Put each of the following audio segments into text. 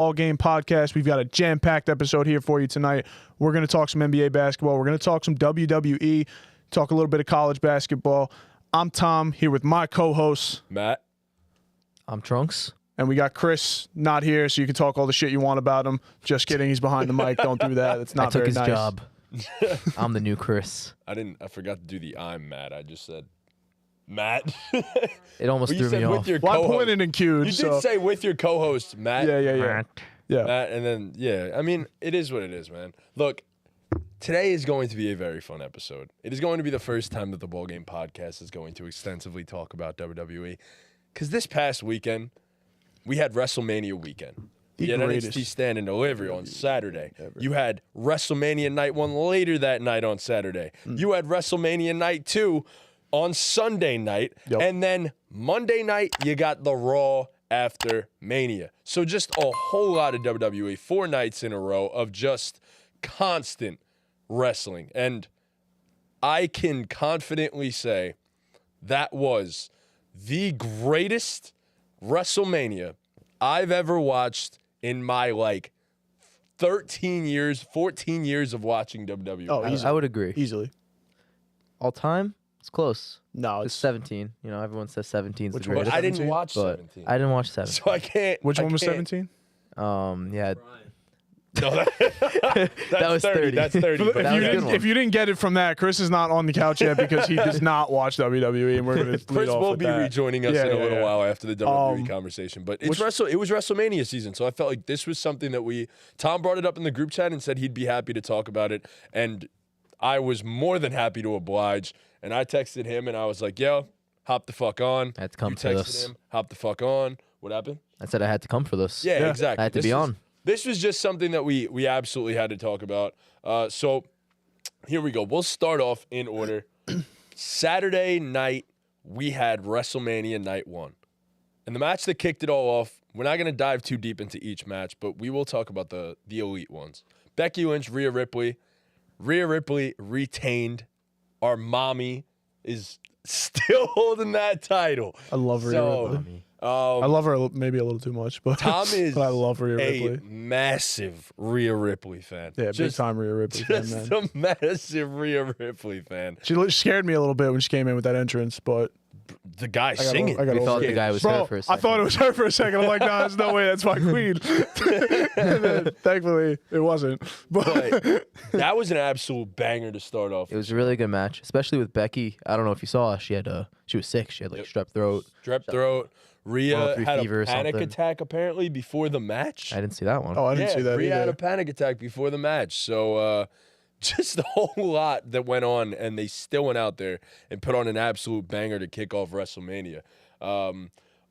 BallGame podcast. We've got a jam-packed episode here for you tonight. We're going to talk some NBA basketball. We're going to talk some WWE, talk a little bit of college basketball. I'm Tom, here with my co-hosts. Matt. I'm Trunks. And we got Chris not here, so you can talk all the shit you want about him. Just kidding. He's behind the mic. Don't do that. It's not very nice. I took his job. I'm the new Chris. I forgot to do the I'm Matt. I just said Matt. It almost threw me off. Well, I pointed and cued. You did say with your co-host, Matt. Yeah. Matt, and then, yeah. I mean, it is what it is, man. Look, today is going to be a very fun episode. It is going to be the first time that the BallGame podcast is going to extensively talk about WWE. Because this past weekend, we had Wrestle Mania weekend. You had NXT Stand and Delivery on Saturday. You had WrestleMania Night 1 later that night on Saturday. You had WrestleMania Night 2 on Sunday night. Yep. And then Monday night, you got the Raw after Mania. So just a whole lot of WWE, 4 nights in a row of just constant wrestling. And I can confidently say that was the greatest WrestleMania I've ever watched in my 13 years, 14 years of watching WWE. Oh, I would agree. Easily. All time? It's close. No, it's 17. You know, everyone says 17 is the Which one? greatest. I didn't watch 17. I didn't watch 17. So I can't. Which one was 17? Yeah. No, that was 30. That's 30. If you didn't get it from that, Chris is not on the couch yet because he does not watch WWE, and we're going to Chris will be rejoining us in a little while after the WWE conversation. But it was WrestleMania season, so I felt like this was something that Tom brought it up in the group chat and said he'd be happy to talk about it, and I was more than happy to oblige. And I texted him, and I was like, yo, hop the fuck on. I had to come for this. You texted him, hop the fuck on. What happened? I said I had to come for this. Yeah, exactly. I had to be on. This was just something that we absolutely had to talk about. So here we go. We'll start off in order. Saturday night, we had WrestleMania Night 1. And the match that kicked it all off, we're not going to dive too deep into each match, but we will talk about the elite ones. Becky Lynch, Rhea Ripley. Rhea Ripley retained. Our mommy is still holding that title. I love Rhea Ripley. I love her maybe a little too much, but Tom is but I love Rhea Ripley. A massive Rhea Ripley fan. Yeah, big time Rhea Ripley fan, man. Just a massive Rhea Ripley fan. She scared me a little bit when she came in with that entrance, but the guy singing. We thought the guy was her for a second. I thought it was her for a second. I'm like, nah, there's no way that's my queen. And then, thankfully, it wasn't. But that was an absolute banger to start off. It was a really good match, especially with Becky. I don't know if you saw, she was sick. She had strep throat. Strep throat. Rhea had a panic attack apparently before the match. I didn't see that one. Oh, I didn't see that Rhea either. had a panic attack before the match. So just a whole lot that went on, and they still went out there and put on an absolute banger to kick off WrestleMania.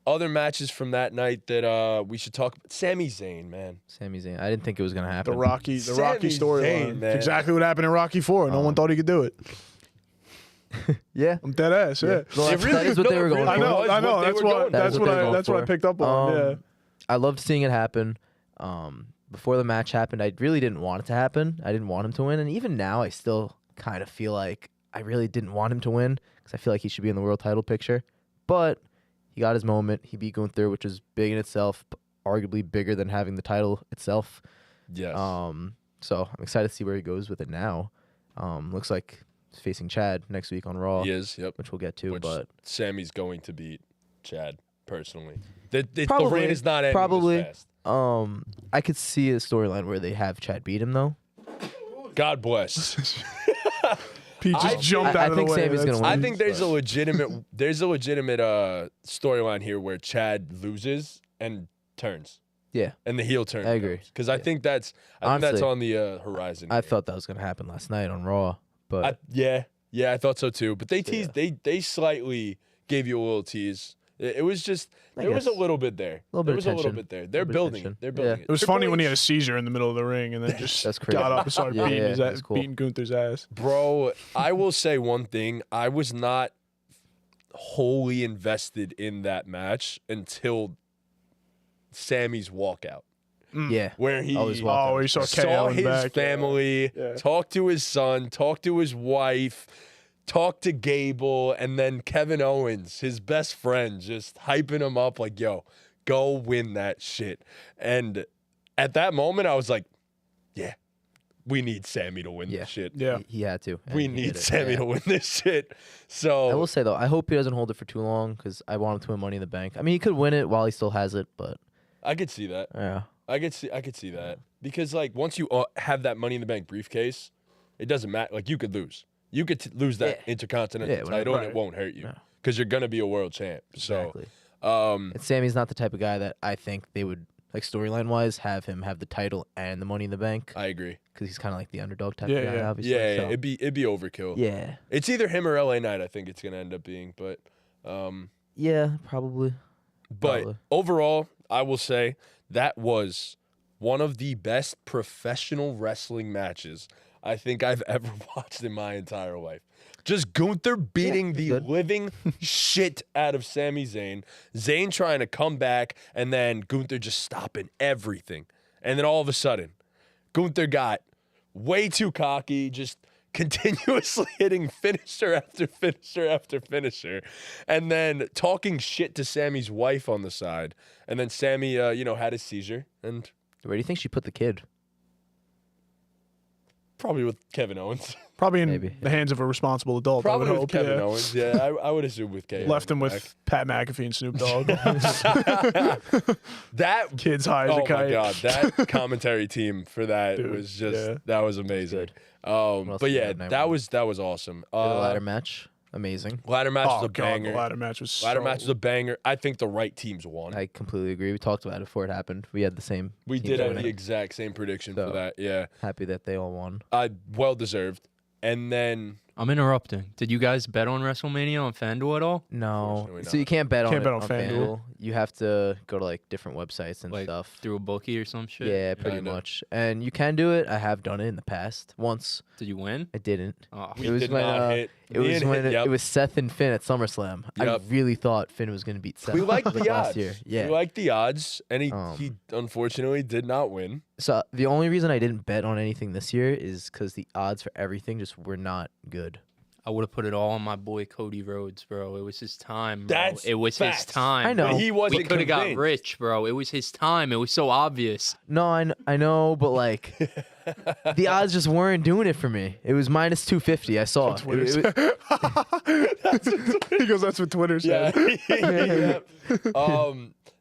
Other matches from that night that we should talk about. Sami Zayn, man. Sami Zayn. I didn't think it was going to happen. The Rocky storyline. Exactly what happened in Rocky 4. No one thought he could do it. Yeah, I'm dead ass. Yeah, well, that is what they were going for. I know. That's what I picked up on. Yeah, I loved seeing it happen. Before the match happened, I really didn't want it to happen. I didn't want him to win, and even now, I still kind of feel like I really didn't want him to win because I feel like he should be in the world title picture. But he got his moment. He beat Gunther, which is big in itself, arguably bigger than having the title itself. Yes. So I'm excited to see where he goes with it now. Looks like he's facing Chad next week on Raw. He is, yep. Which we'll get to. But Sammy's going to beat Chad personally. The reign is not ending this fast. I could see a storyline where they have Chad beat him though. God bless. Pete just jumped out of the way. I think Sammy's gonna win. I think there's a legitimate storyline here where Chad loses and turns. Yeah, and the heel turn. I agree because I think that's on the horizon. I thought that was gonna happen last night on Raw, but I thought so too. But they teased. They slightly gave you a little tease. It was just there was a little bit there. There was a little bit there. They're building it. They're building it. It was funny when he had a seizure in the middle of the ring and then just got up and started beating Gunther's ass. Bro, I will say one thing. I was not wholly invested in that match until Sammy's walkout. Yeah, where he saw his family, talked to his son, talked to his wife, talked to Gable, and then Kevin Owens, his best friend, just hyping him up like, yo, go win that shit. And at that moment, I was like, yeah, we need Sammy to win this shit. Yeah. He had to. and We he need did it. Sammy to win this shit. So I will say though, I hope he doesn't hold it for too long because I want him to win Money in the Bank. I mean, he could win it while he still has it, but I could see that. yeah. I could see that because like once you have that Money in the Bank briefcase, it doesn't matter. Like you could lose. You could lose that Intercontinental title and it won't hurt you because you're gonna be a world champ. Exactly. So, And Sammy's not the type of guy that I think they would like storyline wise have him have the title and the Money in the Bank I agree. because he's kind of like the underdog type Yeah, of guy, yeah. obviously. Yeah, so. it'd be overkill. Yeah. It's either him or LA Knight. I think it's gonna end up being, but Yeah, probably. Probably. overall, I will say that was one of the best professional wrestling matches I think I've ever watched in my entire life. Just Gunther beating the good. living shit out of Sami Zayn. Zayn trying to come back, and then Gunther just stopping everything. And then all of a sudden, Gunther got way too cocky, just continuously hitting finisher after finisher after finisher, and then talking shit to Sammy's wife on the side. And then Sammy, had his seizure, and Where do you think she put the kid? probably with Kevin Owens. Probably in Maybe. the hands of a responsible adult. Probably I would with hope. Kevin yeah. Owens. Yeah, I would assume with Kevin. Left him back. with Pat McAfee and Snoop Dogg. That Kids high as oh a kite. my god, that commentary team for that Dude, was just yeah. that was amazing. Good. else But did you yeah, have night that one? was awesome. The ladder match, amazing. Ladder match was Oh a god, banger. the ladder match was Ladder so... match was a banger. I think the right teams won. I completely agree. We talked about it before it happened. We had the same. We team did have winning. the exact same prediction for So- that. Yeah, Happy that they all won. well deserved. And then I'm interrupting. Did you guys bet on WrestleMania on FanDuel at all? No, Unfortunately so you can't bet on Can't it bet on on FanDuel. FanDuel. You have to go to like different websites and Like stuff. through a bookie or some shit? Yeah, pretty Kinda. much. And you can do it. I have done it in the past. Once Did you win? I didn't. Oh, we It was did when, not hit. It Me was and when hit, yep. it was Seth and Finn at SummerSlam. Yep. I really thought Finn was going to beat Seth. We like the last odds. year. Yeah. We like the odds, and he Um, unfortunately did not win. So the only reason I didn't bet on anything this year is because the odds for everything just were not good. I would have put it all on my boy Cody Rhodes, bro. It was his time, bro. That's it was facts. his time. I know. But he wasn't We could have got convinced. rich, bro. It was his time. It was so obvious. No, I know, but like the odds just weren't doing it for me. It was minus 250. I saw. That's what Twitter It- said. He goes, that's what Twitter said. Yeah.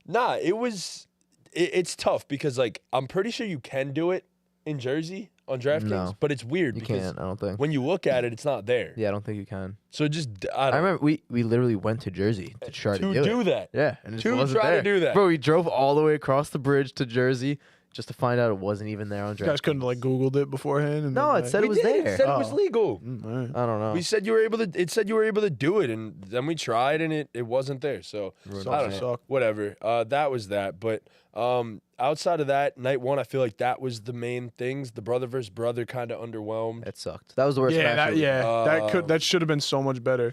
Nah, it was. It's tough because like I'm pretty sure you can do it in Jersey on DraftKings, No. but it's weird you because can't. I don't think. when you look at it, it's not there. Yeah, I don't think you can. So just I I don't remember we literally went to Jersey to try to do it. that. Yeah, and it just To wasn't try to there. do that. Bro, we drove all the way across the bridge to Jersey just to find out it wasn't even there on You guys DraftKings. couldn't like Googled it beforehand. And No, then, it said We it was did. there. It said it was Oh. legal. all right. I don't know. We said you were able to. It said you were able to do it, and then we tried, and it wasn't there. So Ruined I don't it. know. Whatever. That was that. But outside of that, night one, I feel like that was the main things. The brother versus brother kind of underwhelmed. That sucked. That was the worst Yeah, match. that should have been so much better.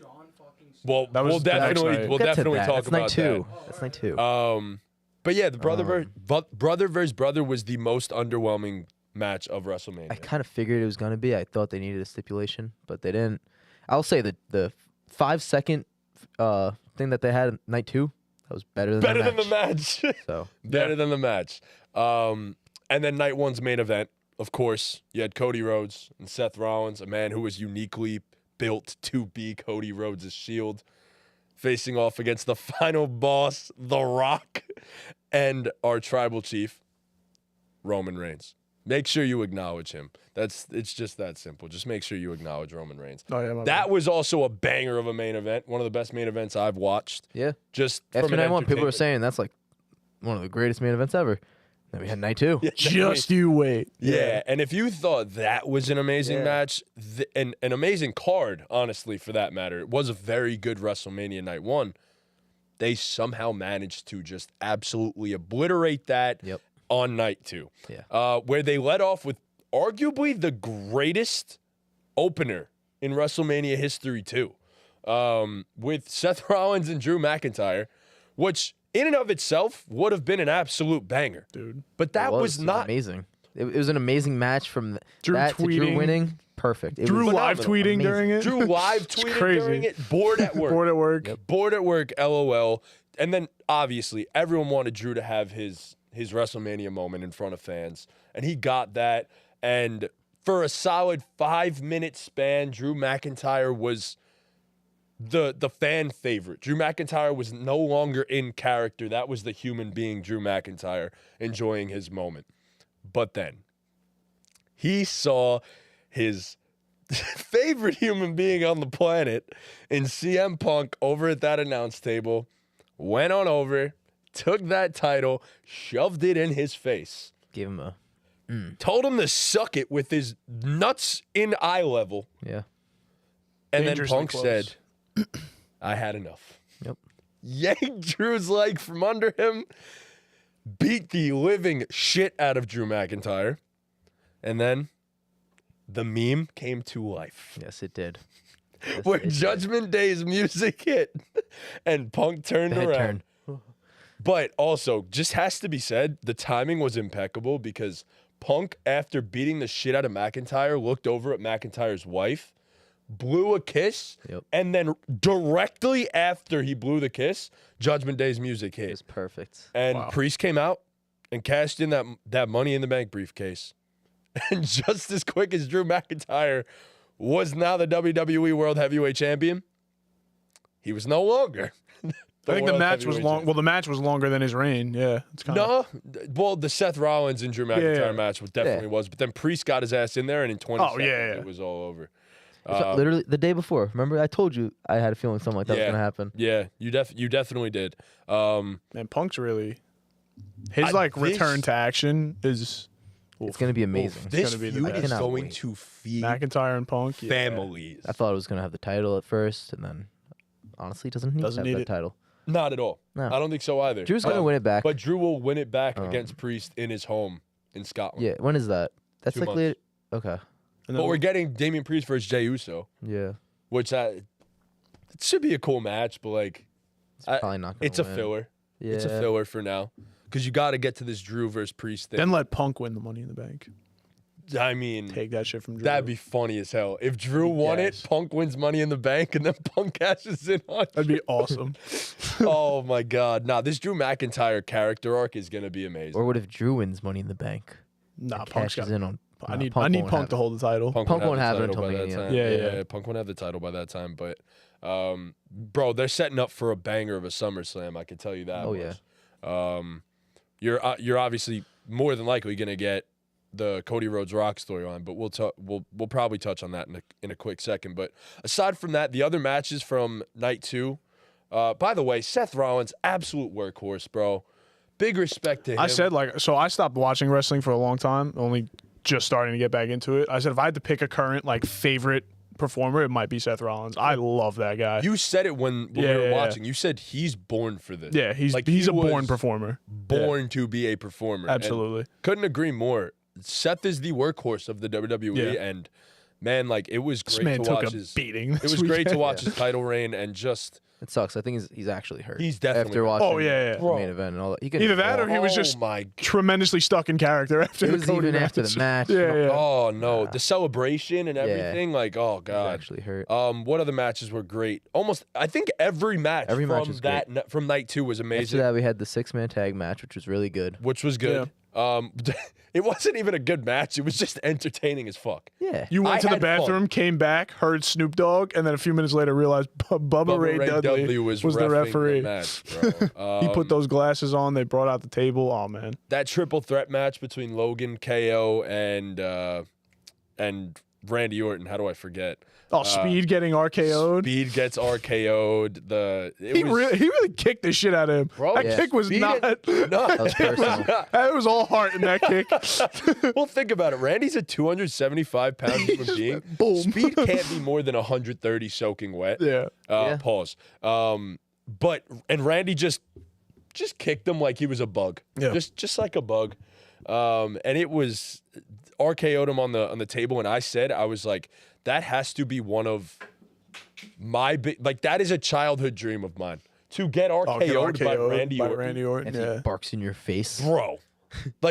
Well, That was we'll the next definitely night. we'll Get to definitely that. talk That's about night two. That's night two. that. But yeah, the brother versus brother was the most underwhelming match of WrestleMania. I kind of figured it was gonna be. I thought they needed a stipulation, but they didn't. I'll say that the 5-second thing that they had in night two, that was better than Better the than the match. So Better than the match. And then night one's main event, of course, you had Cody Rhodes and Seth Rollins, a man who was uniquely built to be Cody Rhodes' shield, facing off against the final boss, The Rock, and our tribal chief, Roman Reigns. Make sure you acknowledge him. It's just that simple. Just make sure you acknowledge Roman Reigns. Oh yeah, my That bad. was also a banger of a main event, one of the best main events I've watched. yeah, Just after from an night one, people were entertainment- saying that's like one of the greatest main events ever. Then we had night two. Yeah, Just you wait. Yeah, and if you thought that was an amazing Yeah. match, an amazing card, honestly, for that matter, it was a very good WrestleMania night one. They somehow managed to just absolutely obliterate that Yep. on night two. Yeah. Where they led off with arguably the greatest opener in WrestleMania history, too, with Seth Rollins and Drew McIntyre, which in and of itself would have been an absolute banger. Dude. But that It was not. amazing. It was an amazing match from Drew that to Drew tweeting. winning. Perfect. It Drew was live phenomenal. tweeting Amazing. during it. Drew live tweeting crazy. during it, bored at work. Bored at work. Bored at work, LOL. And then obviously everyone wanted Drew to have his his Wrestle Mania moment in front of fans, and he got that. And for a solid 5-minute span, Drew McIntyre was the fan favorite. Drew McIntyre was no longer in character. That was the human being Drew McIntyre enjoying his moment. But then he saw his favorite human being on the planet in CM Punk over at that announce table, went on over, took that title, shoved it in his face. Gave him a Told him to suck it with his nuts in eye level. yeah. And then Dangerously Punk close. said, I had enough. Yep. Yanked Drew's leg from under him, beat the living shit out of Drew McIntyre, and then the meme came to life. Yes, it did. Yes, Where it did. Judgment Day's music hit and Punk turned The head around. turn. But also, just has to be said, the timing was impeccable because Punk, after beating the shit out of McIntyre, looked over at McIntyre's wife, blew a kiss, Yep. and then directly after he blew the kiss, Judgment Day's music It hit. was perfect. And Wow. Priest came out and cashed in that Money in the Bank briefcase. And just as quick as Drew McIntyre was now the WWE World Heavyweight Champion, he was no longer. I think the World match was Heavyweight long. Champion. Well, the match was longer than his reign. Yeah, it's kind of. No, well, the Seth Rollins and Drew McIntyre Yeah. match definitely was, but then Priest got his ass in there, and in 20 Oh, seconds, yeah. it was all over. So literally the day before. Remember, I told you I had a feeling something like that was Yeah. gonna happen. Yeah, you definitely did. Man, Punk's really. His This- return to action is It's gonna be amazing. This gonna be the feud best. is I cannot going wait. to feed McIntyre and Punk. Yeah. families. I thought it was gonna have the title at first, and then honestly, doesn't need Doesn't to have need that it. title. Not at all. No. I don't think so either. Drew's gonna win it back. But Drew will win it back Um, against Priest in his home in Scotland. Yeah, when is that? That's 2 like months. later. Okay. And But then- we're getting Damian Priest versus Jey Uso, Yeah. which it should be a cool match, but It's probably not gonna it's a win. filler. Yeah. It's a filler for now. Because you got to get to this Drew versus Priest thing. then let Punk win the Money in the Bank. I mean, Take that shit from Drew. that'd be funny as hell. If Drew won Yes. it, Punk wins Money in the Bank, and then Punk cashes in on That'd be awesome. Oh my God. Nah, this Drew McIntyre character arc is going to be amazing. Or what if Drew wins Money in the Bank? Nah, and Punk's cashes got. in on. I nah, need won't Punk have to it. hold the title. Punk won't have it the title until by that Mania. time. Yeah. Punk won't have the title by that time. But, bro, they're setting up for a banger of a SummerSlam. I can tell you that. Oh, much. You're obviously more than likely going to get the Cody Rhodes Rock storyline, but we'll probably touch on that in a quick second. But aside from that, the other matches from night 2. By the way, Seth Rollins, absolute workhorse, bro. Big respect to him. I said I stopped watching wrestling for a long time, only just starting to get back into it. I said if I had to pick a current favorite performer, it might be Seth Rollins. I love that guy. You said it when we were watching. You said he's born for this. Yeah, he's he a born was performer. Born to be a performer. And Absolutely. couldn't agree more. Seth is the workhorse of the WWE, Yeah. and man, it was This great man to took watch a his. beating. It was great to watch his title reign, and just It sucks. I think he's actually hurt. He's definitely after hurt. watching Oh, yeah. the Bro. main event and all that. He could Either that or he was just my tremendously stuck in character after It the was Cody even after the match. match. Yeah. Oh no, the celebration and everything. Oh He's God. actually hurt. What other matches were great? I think every match Every match from was from night 2 was After amazing, that, we had the 6-man tag match, which was really good. which was good. It wasn't even a good match. It was just entertaining as fuck. Yeah. You went I to the had fun. bathroom, came back, heard Snoop Dogg, and then a few minutes later realized Bubba Ray Dudley was the reffing referee. match, bro. He put those glasses on. They brought out the table. Oh man, that triple threat match between Logan, KO, and Randy Orton. How do I forget? Speed getting RKO'd. Speed gets RKO'd. He really kicked the shit out of him. Bro, that yeah. kick was Speed not. That was personal. That was all heart in that kick. Well, think about it. Randy's a 275-pound human being. boom. Speed can't be more than 130 soaking wet. Yeah. Yeah. Pause. And Randy just kicked him like he was a bug. Yeah. Just like a bug. And it was RKO'd him on the table, and I was like, that has to be one of my that is a childhood dream of mine. To get RKO'd by Randy Orton. And Yeah. he barks in your face. Bro.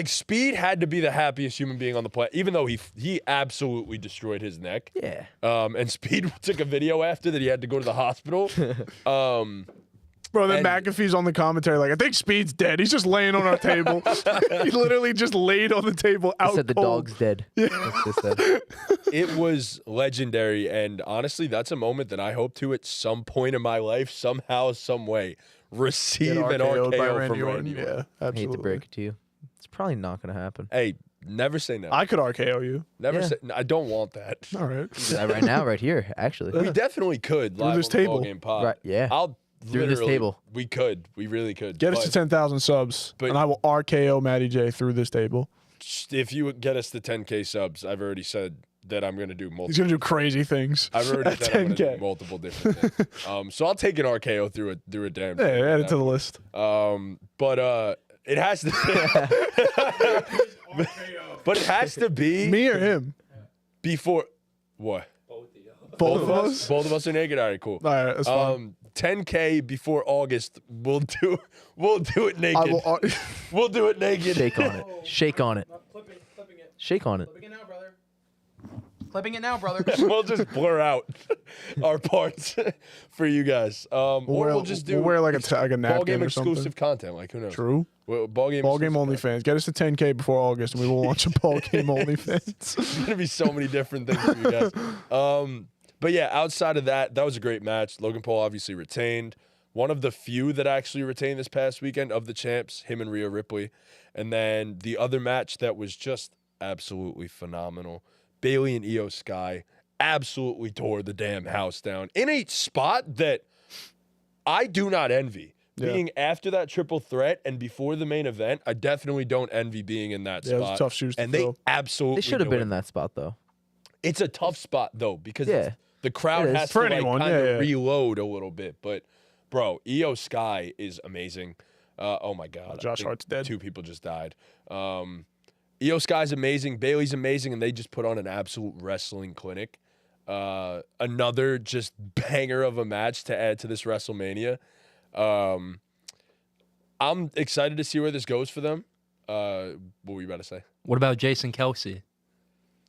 Speed had to be the happiest human being on the planet, even though he absolutely destroyed his neck. Yeah. And Speed took a video after that he had to go to the hospital. Bro, then And- McAfee's on the commentary like, I think Speed's dead. He's just laying on our table. He literally just laid on the table out They said the cold. dog's dead. That's what they said. It was legendary, and honestly, that's a moment that I hope to, at some point in my life, somehow, some way, receive Get an RKO'd by RKO Randy from Orton. Randy Orton. Yeah, I absolutely. hate to break it to you. It's probably not going to happen. Hey, never say never. I could RKO you. Never Yeah. say. I don't want that. All right. Right now, right here, actually. We definitely could Through live this on the table. BallGame pod. Right, yeah. I'll Through this literally- table. We could. We really could. Get us to But 10,000 subs, but- and I will RKO Matty J through this table. if you get us to 10K subs, I've already said that I'm gonna do multiple. He's gonna do crazy things. I've already at said I'm gonna 10K. do multiple different things. So I'll take an RKO through a damn. Yeah, thing add like it to the that. list. But it has to. But it has to be Me or him? before what? Both of us. Both of us are naked. All right, cool. All right, that's fine. 10K before August. We'll do it naked. I will. We'll do it naked. Shake on it. Shake on it. Clipping it. Shake on it. Clipping it now, brother. Clipping it now, brother. We'll just blur out our parts for you guys. Or we'll just do we'll wear like a ball napkin game or something. exclusive content. Like who knows? True. Ball game. Ball game OnlyFans. Get us to 10K before August, and we will launch a ball game OnlyFans. There's gonna be so many different things for you guys. But yeah, outside of that, that was a great match. Logan Paul obviously retained. One of the few that actually retained this past weekend of the champs, him and Rhea Ripley. And then the other match that was just absolutely phenomenal, Bayley and Io Sky absolutely tore the damn house down in a spot that I do not envy. Yeah. Being after that triple threat and before the main event, I definitely don't envy being in that Yeah, it was spot. tough shoes to and fill. they absolutely They should have been in delivered. that spot, though. It's a tough spot though because Yeah. the crowd It is. has For to anyone, like kind of yeah, yeah. reload a little bit. But bro, Io Sky is amazing. Oh my god, Josh I think Hart's dead. 2 people just died. Io Sky's amazing. Bailey's amazing, and they just put on an absolute wrestling clinic. Another just banger of a match to add to this Wrestle Mania. I'm excited to see where this goes for them. What were you about to say? What about Jason Kelsey?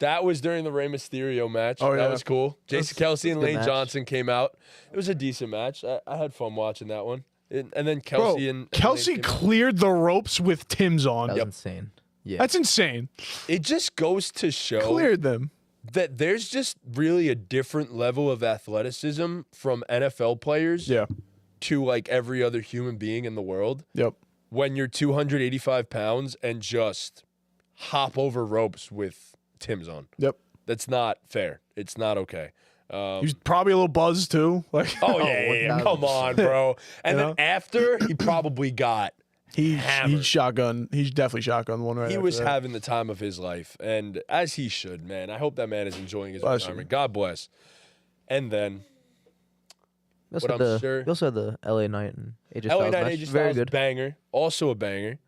That was during the Rey Mysterio match. Oh, That yeah. was cool. Jason Kelsey and that's a good Lane match. Johnson came out. It was a decent match. I had fun watching that one. And then Bro, Kelsey and Kelsey Lane came out. cleared the ropes with Tim's on. That was insane. Yeah. That's insane. It just goes to show Cleared them. that there's just really a different level of athleticism from NFL players Yeah. to like every other human being in the world. Yep. When you're 285 pounds and just hop over ropes with Tim's on. Yep. That's not fair. It's not okay. He was probably a little buzzed too. Like, Oh, yeah. Come on, bro. And You then know? after, he probably got he hammered. shotgun. He's definitely shotgun one right. He after was that. having the time of his life, and as he should, man. I hope that man is enjoying his Bless you. retirement. God bless. And then We also, But had I'm the, sure- we also had the LA Knight and AJ LA Styles Knight match. AJ Very Styles, good. banger, also a banger.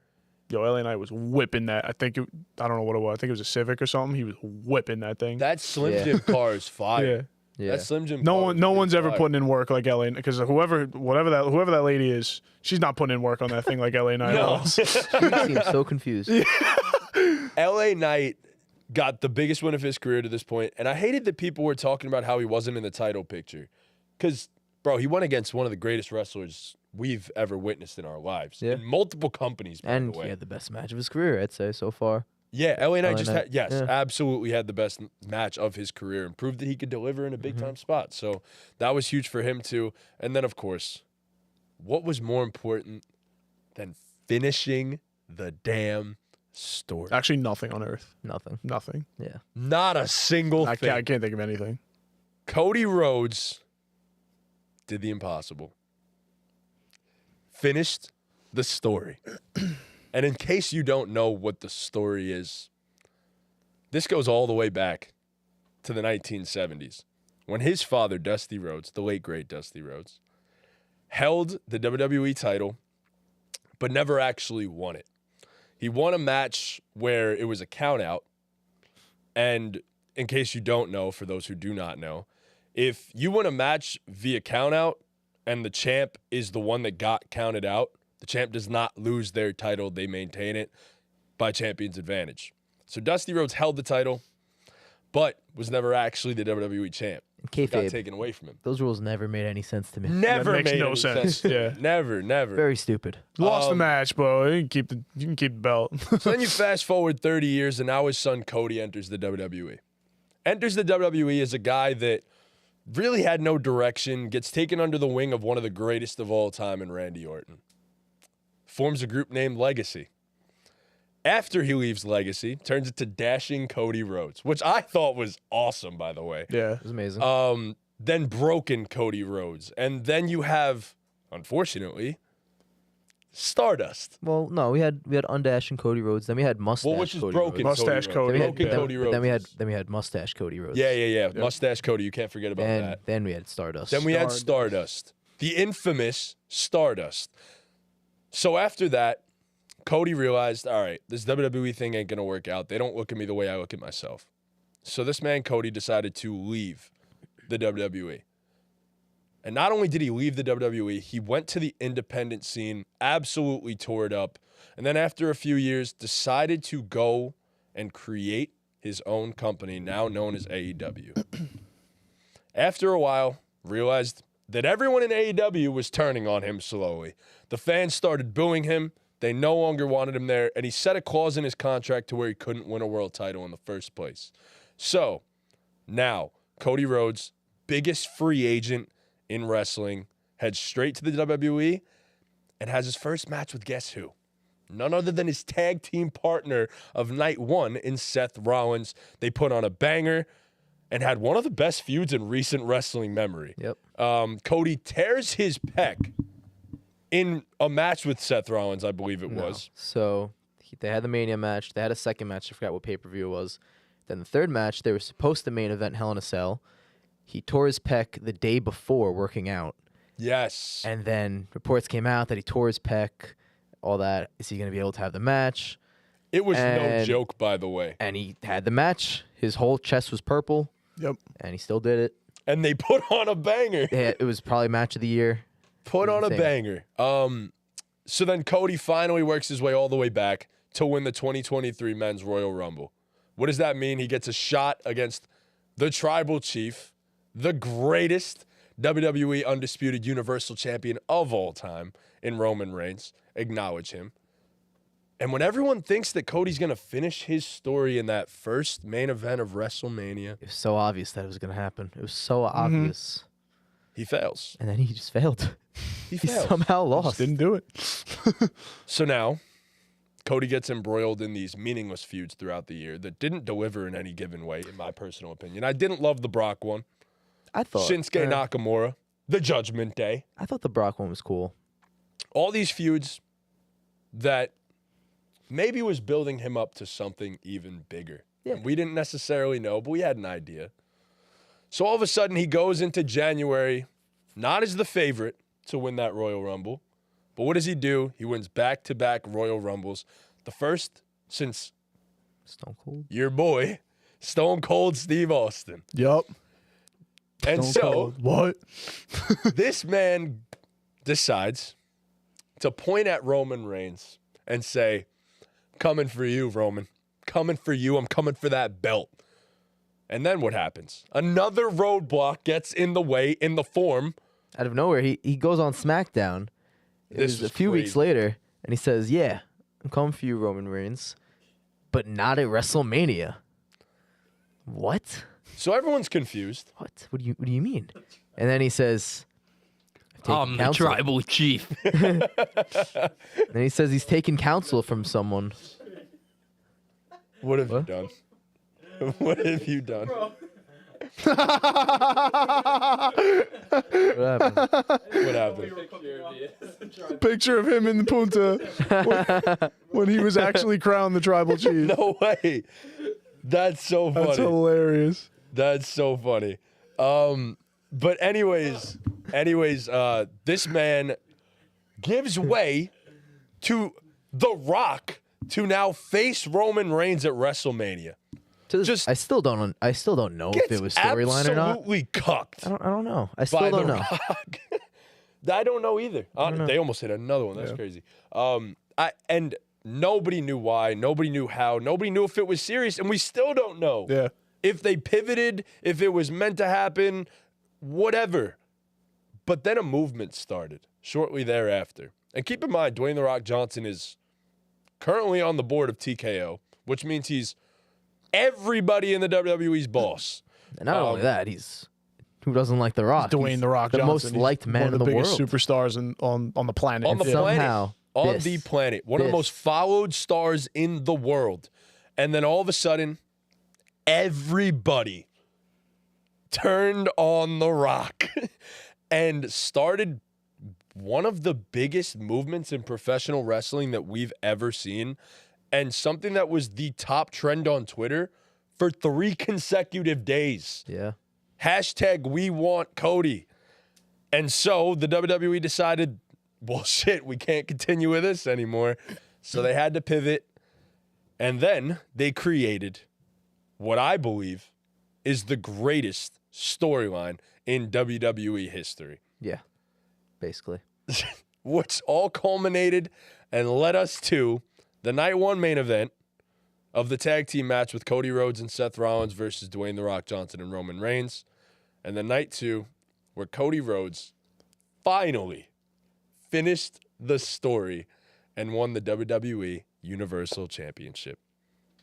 Yo, LA Knight was whipping that. I don't know what it was. I think it was a Civic or something. He was whipping that thing. That Slim Yeah. Jim car is fire. yeah. Yeah. That Slim Jim. No car one, is no pretty one's ever fire. putting in work like LA because whoever that lady is, she's not putting in work on that thing like LA Knight No. was. He seems so confused. LA Knight got the biggest win of his career to this point, and I hated that people were talking about how he wasn't in the title picture, because bro, he went against one of the greatest wrestlers we've ever witnessed in our lives Yeah. in multiple companies. By And the way. he had the best match of his career, I'd say, so far. Yeah, LA Knight LA just Knight, had, yes, yeah. absolutely had the best match of his career and proved that he could deliver in a big Mm-hmm. time spot. So that was huge for him too. And then, of course, what was more important than finishing the damn story? Actually, nothing on earth. Nothing. Nothing. Yeah. Not a single I thing. can't think of anything. Cody Rhodes did the impossible. Finished the story. And in case you don't know what the story is, this goes all the way back to the 1970s when his father, Dusty Rhodes, the late great Dusty Rhodes, held the WWE title but never actually won it. He won a match where it was a count out. And in case you don't know, for those who do not know, if you win a match via count out and the champ is the one that got counted out, the champ does not lose their title. They maintain it by champion's advantage. So Dusty Rhodes held the title, but was never actually the WWE champ. And got kayfabe, taken away from him. those rules never made any sense to me. Never makes made no any sense. Yeah. Never. Very stupid. Lost the match, but you can keep the belt. So then you fast forward 30 years, and now his son Cody enters the WWE. Enters the WWE as a guy that really had no direction, gets taken under the wing of one of the greatest of all time in Randy Orton. Forms a group named Legacy. After he leaves Legacy, turns it to Dashing Cody Rhodes, which I thought was awesome, by the way. Yeah. It was amazing. Then Broken Cody Rhodes. And then you have, unfortunately, Stardust. Well, no, we had Undash and Cody Rhodes. Then we had Mustache. Well, which is Cody Broken Rhodes. Mustache Cody Rhodes. Cody. Broken Cody Rhodes. Then we had Mustache Cody Rhodes. Yeah. Mustache Cody. You can't forget about And that. then we had Stardust. Then we had Stardust. The infamous Stardust. So after that, Cody realized, all right, this WWE thing ain't going to work out. They don't look at me the way I look at myself. So this man, Cody, decided to leave the WWE. And not only did he leave the WWE, he went to the independent scene, absolutely tore it up. And then after a few years, decided to go and create his own company, now known as AEW. After a while, realized that everyone in AEW was turning on him slowly. The fans started booing him. They no longer wanted him there, and he set a clause in his contract to where he couldn't win a world title in the first place. So, now, Cody Rhodes, biggest free agent in wrestling, heads straight to the WWE and has his first match with guess who? None other than his tag team partner of night one in Seth Rollins. They put on a banger and had one of the best feuds in recent wrestling memory. Yep. Cody tears his pec in a match with Seth Rollins, I believe it No. was. So they had the Mania match. They had a second match. I forgot what pay-per-view it was. Then the third match, they were supposed to main event Hell in a Cell. He tore his pec the day before working out. Yes. And then reports came out that he tore his pec, all that. Is he going to be able to have the match? It was no And- joke, by the way. And he had the match. His whole chest was purple, Yep. and he still did it. And they put on a banger. It was probably match of the year. Put on a Insane. banger. So then Cody finally works his way all the way back to win the 2023 Men's Royal Rumble. What does that mean? He gets a shot against the Tribal Chief, the greatest WWE Undisputed Universal Champion of all time in Roman Reigns. Acknowledge him. And when everyone thinks that Cody's going to finish his story in that first main event of Wrestle Mania, It was so obvious that it was going to happen. It was so obvious. he fails. And then he just failed. He He fails. somehow lost. Didn't do it. So now, Cody gets embroiled in these meaningless feuds throughout the year that didn't deliver in any given way, in my personal opinion. I didn't love the Brock one. I thought Shinsuke Nakamura, the Judgment Day. I thought the Brock one was cool. All these feuds that maybe was building him up to something even bigger. Yeah. And we didn't necessarily know, but we had an idea. So all of a sudden, he goes into January, not as the favorite to win that Royal Rumble. But what does he do? He wins back-to-back Royal Rumbles. The first since Stone Cold. your boy, Stone Cold Steve Austin. Yep. And Stone so Cold. What? this man decides to point at Roman Reigns and say, coming for you, Roman. Coming for you. I'm coming for that belt. And then what happens? Another roadblock gets in the way in the form. Out of nowhere, he goes on SmackDown. It This was was a few weeks crazy. later, and he says, "Yeah, I'm coming for you, Roman Reigns, but not at WrestleMania." What? So everyone's confused. What? What do you mean? And then he says, "I've taken I'm the counsel." tribal chief. And then he says he's taken counsel from someone. What have you What? done? What have you done? What happened? What happened? Picture of him in the Punta when he was actually crowned the tribal chief. No way. That's so funny. That's hilarious. That's so funny. But anyways, this man gives way to The Rock to now face Roman Reigns at WrestleMania. I still don't know if Gets it was storyline or not. absolutely cucked I don't know. I still by don't The know. Rock. I don't know either. They almost hit another one. That's crazy. And nobody knew why. Nobody knew how. Nobody knew if it was serious, and we still don't know. Yeah. If they pivoted, if it was meant to happen, whatever. But then a movement started shortly thereafter. And keep in mind, Dwayne "The Rock" Johnson is currently on the board of TKO, which means he's everybody in the WWE's boss. And not only that, who doesn't like The Rock? Dwayne He's "The Rock" the Johnson. most liked He's man one of in the the biggest world. superstars on the planet. On the And planet. somehow, On this- the planet. One of the this- most followed stars in the world. And then all of a sudden, everybody turned on The Rock and started one of the biggest movements in professional wrestling that we've ever seen, and something that was the top trend on Twitter for 3 consecutive days. Yeah. Hashtag we want Cody. And so the WWE decided, well, shit, we can't continue with this anymore. So they had to pivot. And then they created what I believe is the greatest storyline in WWE history, Yeah. Basically. which all culminated and led us to the night 1 main event of the tag team match with Cody Rhodes and Seth Rollins versus Dwayne "The Rock" Johnson and Roman Reigns. And then night 2, where Cody Rhodes finally finished the story and won the WWE Universal Championship.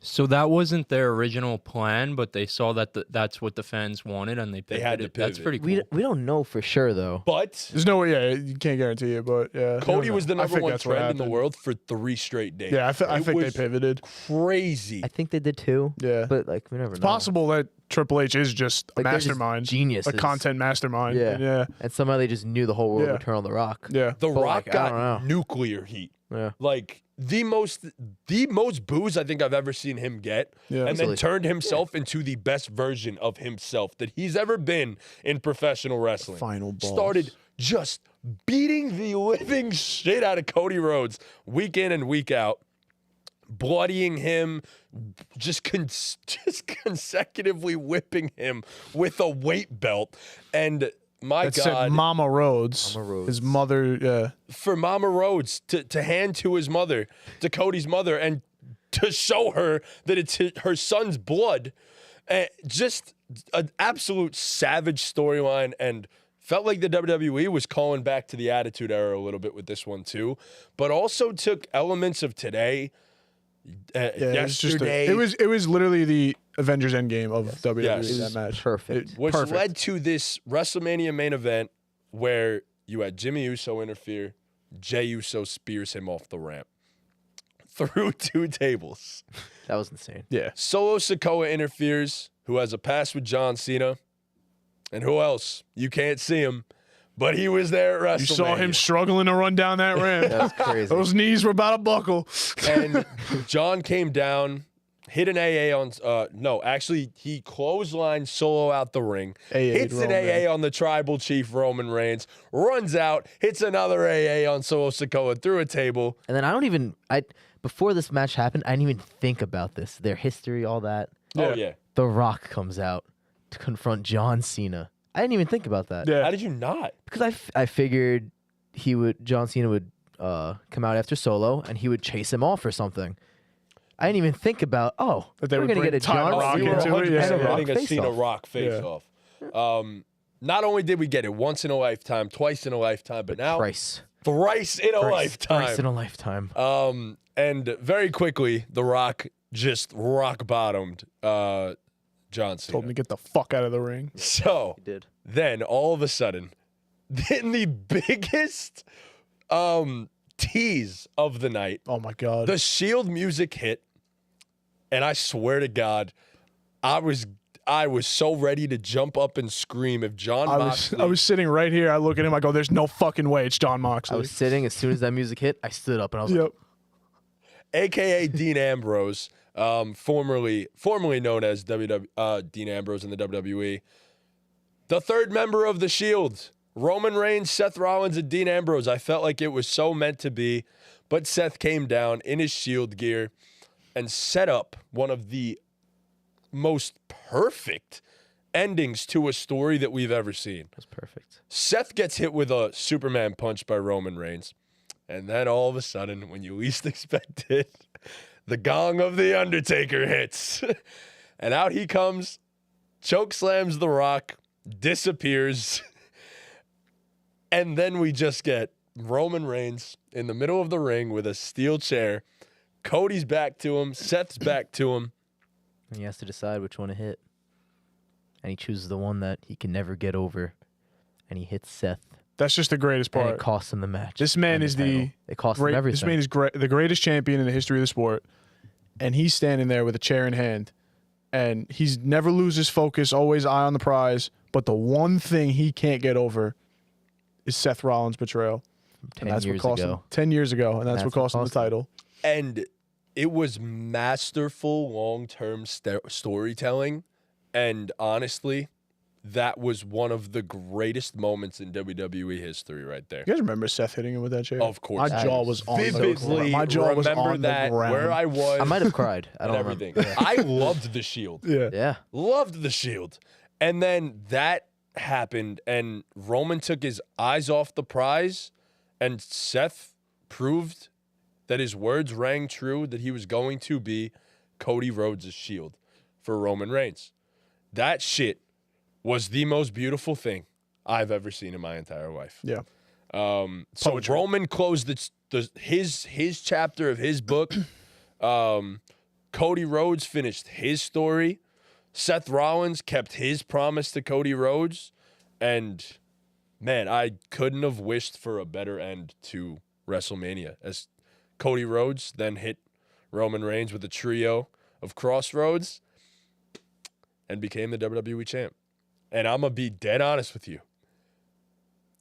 So that wasn't their original plan, but they saw that that's what the fans wanted, and they had to pivoted. That's pivot. pretty cool. We don't know for sure, though. But There's no way. Yeah, you can't guarantee it, but yeah. Cody was the I number think 1 that's what trend in the happened. world for 3 straight days. Yeah, I It think they was pivoted. Crazy. I think they did too. Yeah. But, like, we never know. Possible that Triple H is just a Like, they're just mastermind, geniuses. a content mastermind. Yeah. And yeah, And somehow they just knew the whole world Yeah. would turn on The Rock. yeah. The But, Rock like, I don't got know. nuclear heat. Yeah. Like the most boos I think I've ever seen him get, Yeah. and then Easily. turned himself into the best version of himself that he's ever been in professional wrestling. Final boss. Started just beating the living shit out of Cody Rhodes week in and week out, bloodying him, just consecutively whipping him with a weight belt. And my That God, said Mama Rhodes. Mama Rhodes. His mother. Yeah. for Mama Rhodes to hand to his mother, to Cody's mother, and to show her that it's her son's blood. Just an absolute savage storyline, and felt like the WWE was calling back to the Attitude Era a little bit with this one too, but also took elements of today, Yeah, yesterday, it was literally the Avengers Endgame of WWE. Yes. It That was match. perfect. which Perfect. led to this WrestleMania main event where you had Jimmy Uso interfere, Jey Uso spears him off the ramp through 2 tables. That was insane. Yeah. Solo Sikoa interferes, who has a past with John Cena. And who else? You can't see him, but he was there at WrestleMania. You saw him struggling to run down that ramp. That was crazy. Those knees were about to buckle. And John came down, hit an AA on, he clotheslined Solo out the ring, AA'd hits an Roman. AA on the tribal chief Roman Reigns, runs out, hits another AA on Solo Sikoa through a table. And then before this match happened, I didn't even think about this. Their history, all that. Oh, Yeah. yeah. The Rock comes out to confront John Cena. I didn't even think about that. Yeah. How did you not? Because I figured John Cena would come out after Solo and he would chase him off or something. I didn't even think about, That they we're would going to bring get a Tyler John Rock we were Cena into it, yeah. and a 100% Rock getting a Cena face-off. Rock face-off. Not only did we get it once in a lifetime, twice in a lifetime, but now Thrice. thrice in a lifetime. Thrice in a lifetime. And very quickly, The Rock just rock bottomed John Cena. Told him to get the fuck out of the ring. So He did. then all of a sudden, in the biggest tease of the night, Oh my God. the Shield music hit, and I swear to God, I was so ready to jump up and scream if John Moxley. I was sitting right here. I look at him. I go, "There's no fucking way. It's John I Moxley." was sitting, as soon as that music hit, I stood up and I was Yep. like, AKA Dean Ambrose, formerly known as Dean Ambrose in the WWE, the 3rd member of the Shield, Roman Reigns, Seth Rollins, and Dean Ambrose. I felt like it was so meant to be, but Seth came down in his Shield gear and set up one of the most perfect endings to a story that we've ever seen. that's perfect. Seth gets hit with a Superman punch by Roman Reigns. And then all of a sudden, when you least expect it, the gong of The Undertaker hits. And out he comes, choke slams The Rock, disappears, and then we just get Roman Reigns in the middle of the ring with a steel chair. Cody's back to him. Seth's back to him. And he has to decide which one to hit. And he chooses the one that he can never get over. And he hits Seth. That's just the greatest And part. it costs him the match. This man and is title. It costs him everything. This man is the greatest champion in the history of the sport, and he's standing there with a chair in hand, and he's never loses focus, always eye on the prize. But the one thing he can't get over is Seth Rollins' betrayal. 10 And that's years what cost ago. him 10 years ago, and that's what cost him the title. And it was masterful long-term storytelling. And honestly, that was one of the greatest moments in WWE history right there. You guys remember Seth hitting him with that chair? Of course. My jaw was on the Vividly ground. My jaw was remember on that, the ground. where I was. I might have cried. I and don't everything. remember. I loved the Shield. Yeah. Yeah. Loved the Shield. And then that happened, and Roman took his eyes off the prize, and Seth proved that his words rang true, that he was going to be Cody Rhodes' Shield for Roman Reigns. That shit was the most beautiful thing I've ever seen in my entire life. Yeah. So Poetry. Roman closed his chapter of his book. Cody Rhodes finished his story. Seth Rollins kept his promise to Cody Rhodes. And, man, I couldn't have wished for a better end to WrestleMania, as Cody Rhodes then hit Roman Reigns with a trio of crossroads and became the WWE champ. And I'm going to be dead honest with you.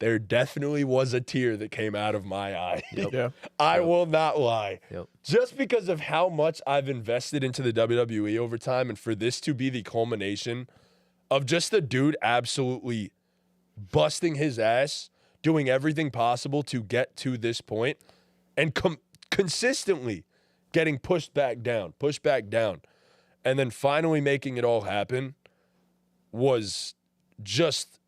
There definitely was a tear that came out of my eye. Yeah. I will not lie. Yep. Just because of how much I've invested into the WWE over time, and for this to be the culmination of just a dude absolutely busting his ass, doing everything possible to get to this point, and consistently getting pushed back down, and then finally making it all happen was just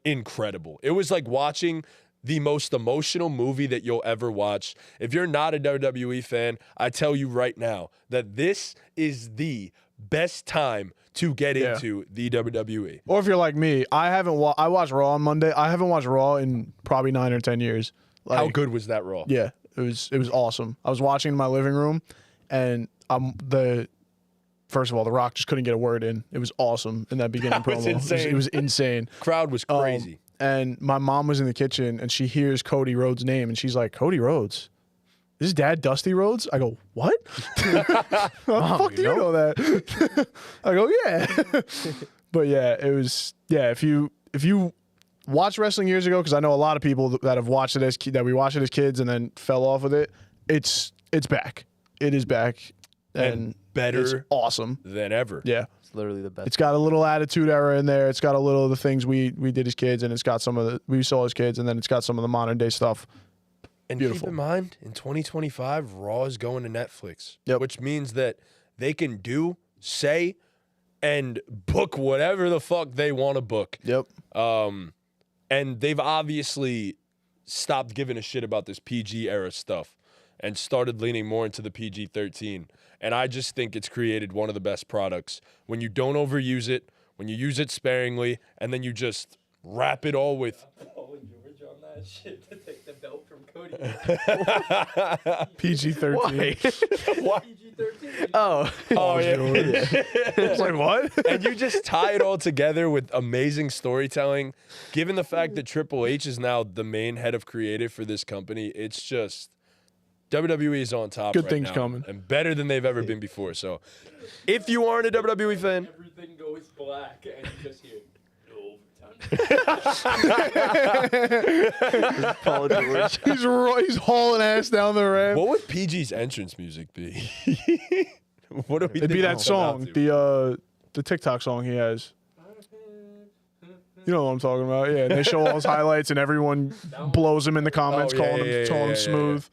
incredible. It was like watching the most emotional movie that you'll ever watch. If you're not a WWE fan, I tell you right now that this is the best time to get into the WWE. Or if you're like me, I watched Raw on Monday. I haven't watched Raw in probably 9 or 10 years. Like, How good was that Raw? Yeah, it was awesome. I was watching in my living room, and first of all, The Rock just couldn't get a word in. It was awesome in that beginning That was promo. insane. It was insane. Crowd was crazy. And my mom was in the kitchen, and she hears Cody Rhodes' name, and she's like, "Cody Rhodes? Is his dad Dusty Rhodes?" I go, "What? How the fuck do you know that?" I go, "Yeah." But yeah, it was if you watched wrestling years ago, because I know a lot of people that have watched it that we watched it as kids and then fell off with it. It's back. It is back. And better it's awesome than ever. Yeah, It's literally the best. it's got a little attitude era in there. It's got a little of the things we did as kids, and it's got some of the we saw as kids, and then it's got some of the modern day stuff. And Beautiful. keep in mind, in 2025, Raw is going to Netflix, Yep. which means that they can do, say, and book whatever the fuck they want to book. Yep. And they've obviously stopped giving a shit about this PG era stuff and started leaning more into the PG-13. And I just think it's created one of the best products when you don't overuse it, when you use it sparingly, and then you just wrap it all with George on that shit to take the belt from Cody. PG-13. what? PG-13. Oh. Oh, yeah. It's like what? And you just tie it all together with amazing storytelling. Given the fact that Triple H is now the main head of creative for this company, it's just WWE is on top. Good right things now, coming. and better than they've ever been before. So, if you aren't a WWE fan, Everything goes black and you just hear Paul George. He's hauling ass down the ramp. what would PG's entrance music be? What do we? It'd be that song, the TikTok song he has. You know what I'm talking about? Yeah, and they show all his highlights, and everyone blows him in the comments, calling him smooth.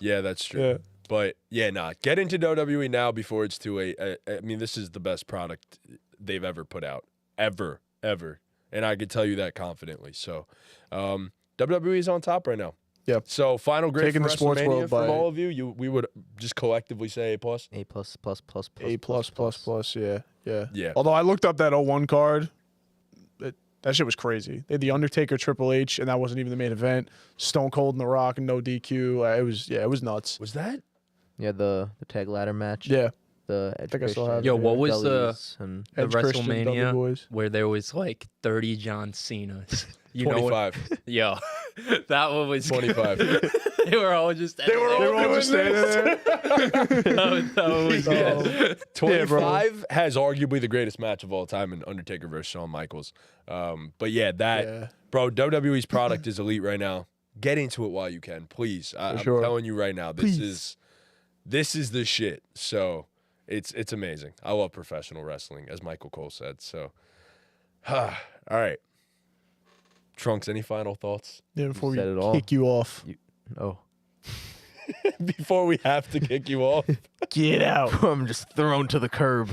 Yeah, that's true. Yeah. But yeah, get into WWE now before it's too late. I mean, this is the best product they've ever put out, ever, and I could tell you that confidently. So, WWE is on top right now. Yeah. So final grade Taking for the sports WrestleMania world by from all of you. We would just collectively say A+. A plus plus plus plus. A plus plus plus. Yeah. Yeah. Yeah. Although I looked up that 01 card. That shit was crazy. They had The Undertaker, Triple H, and that wasn't even the main event. Stone Cold and The Rock and no DQ. It was nuts. Was that? Yeah, the tag ladder match. Yeah. The Edge think I still Christian, have it. Yo, what was Dudley's, and the Edge Christian, Dudley WrestleMania Boys. where there was like 30 John Cenas? You know what? 25. Yo, that one was 25. They were all just. They were all just standing there. that one was good. 25 has arguably the greatest match of all time in Undertaker versus Shawn Michaels. But yeah, bro, WWE's product is elite right now. Get into it while you can, please. I'm telling you right now, this is the shit. So it's amazing. I love professional wrestling, as Michael Cole said. So, all right. Trunks, any final thoughts? Yeah, before we said it all. kick you off. Before we have to kick you off? Get out. I'm just thrown to the curb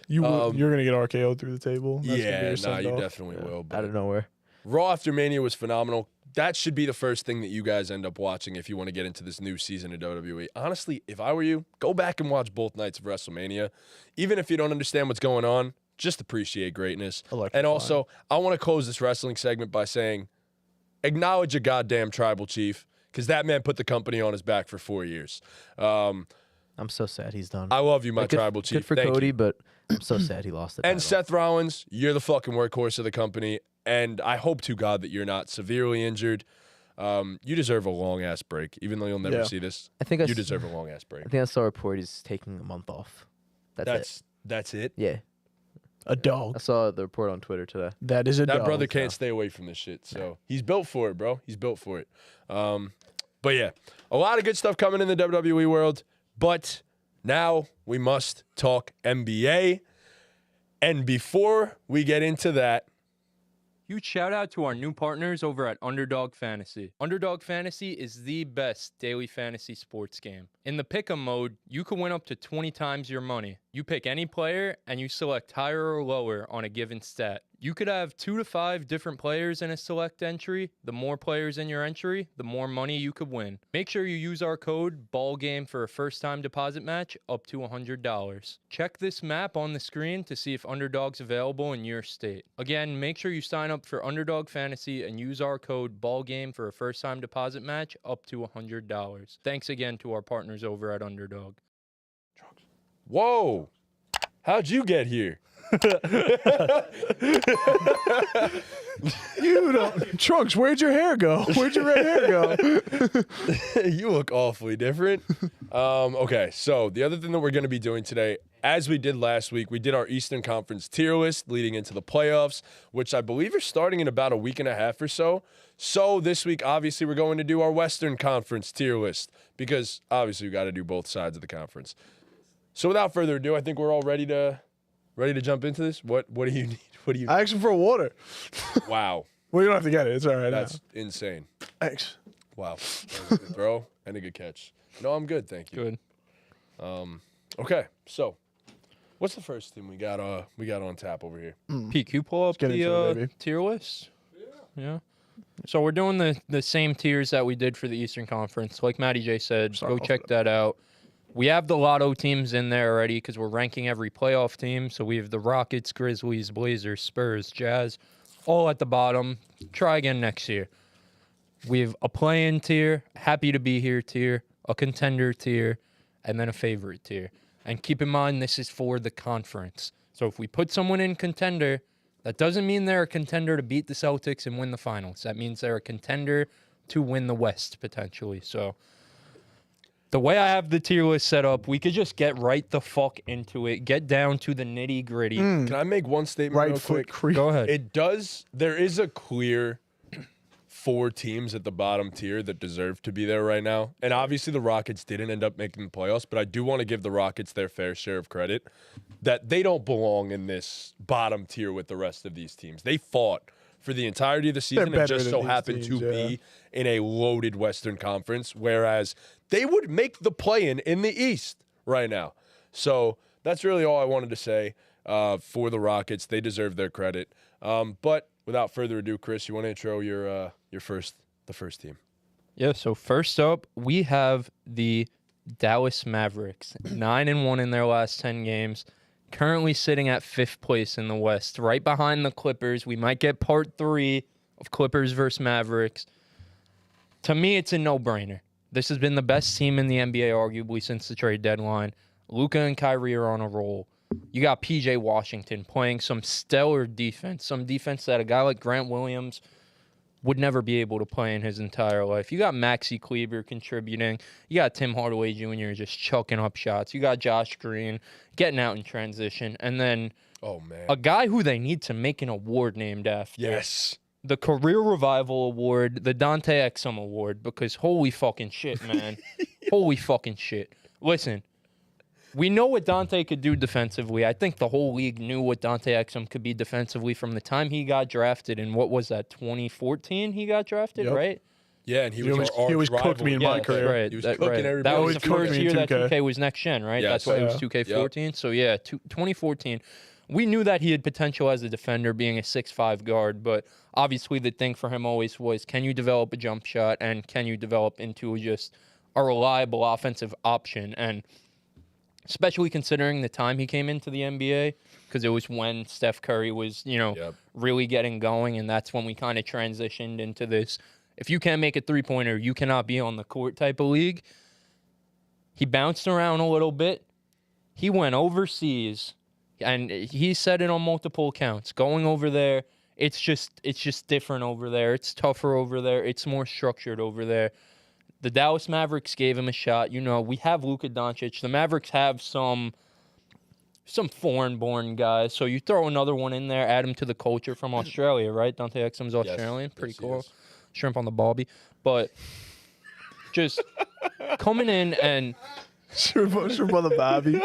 You're going to get RKO'd through the table. That's gonna be Yeah, your you send-off. definitely will. out But of nowhere. Raw after Mania was phenomenal. That should be the first thing that you guys end up watching if you want to get into this new season of WWE. Honestly, if I were you, go back and watch both nights of WrestleMania. Even if you don't understand what's going on, just appreciate greatness. And also, I want to close this wrestling segment by saying, acknowledge a goddamn tribal chief, because that man put the company on his back for 4 years. I'm so sad he's done. I love you, my Good- tribal chief. Good for Thank Cody, you. but I'm so sad he lost it. And Seth Rollins, you're the fucking workhorse of the company. And I hope to God that you're not severely injured. You deserve a long ass break, even though you'll never see this. I think you deserve a long ass break. I think I saw a report he's taking a month off. That's it. Yeah, A dog. I saw the report on Twitter today. That is a That dog. brother can't stay away from this shit. So he's built for it, bro. He's built for it. But yeah, a lot of good stuff coming in the WWE world. But now we must talk NBA. And before we get into that, Huge shout out to our new partners over at Underdog Fantasy. Underdog Fantasy is the best daily fantasy sports game. In the pick'em mode, you can win up to 20 times your money. You pick any player and you select higher or lower on a given stat. You could have 2 to 5 different players in a select entry. The more players in your entry, the more money you could win. Make sure you use our code BallGame for a first-time deposit match up to $100. Check this map on the screen to see if Underdog's available in your state. Again, make sure you sign up for Underdog Fantasy and use our code BallGame for a first-time deposit match up to $100. Thanks again to our partners over at Underdog. whoa, how'd you get here? You don't. Trunks, where'd your hair go? Where'd your red hair go? You look awfully different. Okay, so the other thing that we're going to be doing today, as we did last week, we did our Eastern Conference tier list leading into the playoffs, which I believe are starting in about a week and a half or so. So this week, obviously, we're going to do our Western Conference tier list because obviously we got to do both sides of the conference. So without further ado, I think we're all ready to jump into this. What do you need? What do you? I asked him for water. Wow, Well, you don't have to get it. It's all right. that's insane. Thanks. Wow, that was a good throw and a good catch. No, I'm good, thank you. Good. Okay, so what's the first team we got on tap over here? Pete, you pull up get into it, the baby. tier list? Yeah. So we're doing the same tiers that we did for the Eastern Conference. Like Matty J said, Sorry, go I'll check that out. We have the lotto teams in there already because we're ranking every playoff team. So we have the Rockets, Grizzlies, Blazers, Spurs, Jazz, all at the bottom. Try again next year. We have a play-in tier, happy to be here tier, a contender tier, and then a favorite tier. And keep in mind, this is for the conference. So if we put someone in contender, that doesn't mean they're a contender to beat the Celtics and win the finals. That means they're a contender to win the West, potentially. So the way I have the tier list set up, we could just get right the fuck into it, get down to the nitty gritty. Can I make one statement Right real foot quick? creep. Go ahead. There is a clear 4 teams at the bottom tier that deserve to be there right now. And obviously the Rockets didn't end up making the playoffs, but I do want to give the Rockets their fair share of credit that they don't belong in this bottom tier with the rest of these teams. They fought for the entirety of the season and better just than so these happened teams, to be in a loaded Western Conference, whereas they would make the play-in in the East right now. So that's really all I wanted to say for the Rockets. They deserve their credit. But without further ado, Chris, you want to intro the first team? Yeah, so first up, we have the Dallas Mavericks. 9-1 in their last 10 games. currently sitting at 5th place in the West, right behind the Clippers. We might get part 3 of Clippers versus Mavericks. To me, it's a no-brainer. This has been the best team in the NBA, arguably, since the trade deadline. Luka and Kyrie are on a roll. You got PJ Washington playing some stellar defense, some defense that a guy like Grant Williams would never be able to play in his entire life. You got Maxi Kleber contributing. You got Tim Hardaway Jr. just chucking up shots. You got Josh Green getting out in transition. And then a guy who they need to make an award named after. Yes. The Career Revival Award, the Dante Exum Award, because holy fucking shit, man. Holy fucking shit. Listen, we know what Dante could do defensively. I think the whole league knew what Dante Exum could be defensively from the time he got drafted. And what was that, 2014 he got drafted, right? Yeah, and he was cooked me in my career. Right. He was cooking everybody. That was the first year that 2K. 2K was next gen, right? Yes. That's why it was 2K14. Yep. So, 2014. We knew that he had potential as a defender, being a 6'5" guard, but obviously the thing for him always was, can you develop a jump shot and can you develop into just a reliable offensive option? And especially considering the time he came into the NBA, because it was when Steph Curry was, really getting going, and that's when we kind of transitioned into this, if you can't make a three-pointer, you cannot be on the court type of league. He bounced around a little bit. He went overseas. And he said it on multiple accounts. Going over there, it's just different over there. It's tougher over there. It's more structured over there. The Dallas Mavericks gave him a shot. We have Luka Doncic. The Mavericks have some foreign-born guys. So you throw another one in there, add him to the culture from Australia, right? Dante Exum's Australian. Pretty cool. Shrimp on the bobby. But just coming in and... Shrimp on the bobby.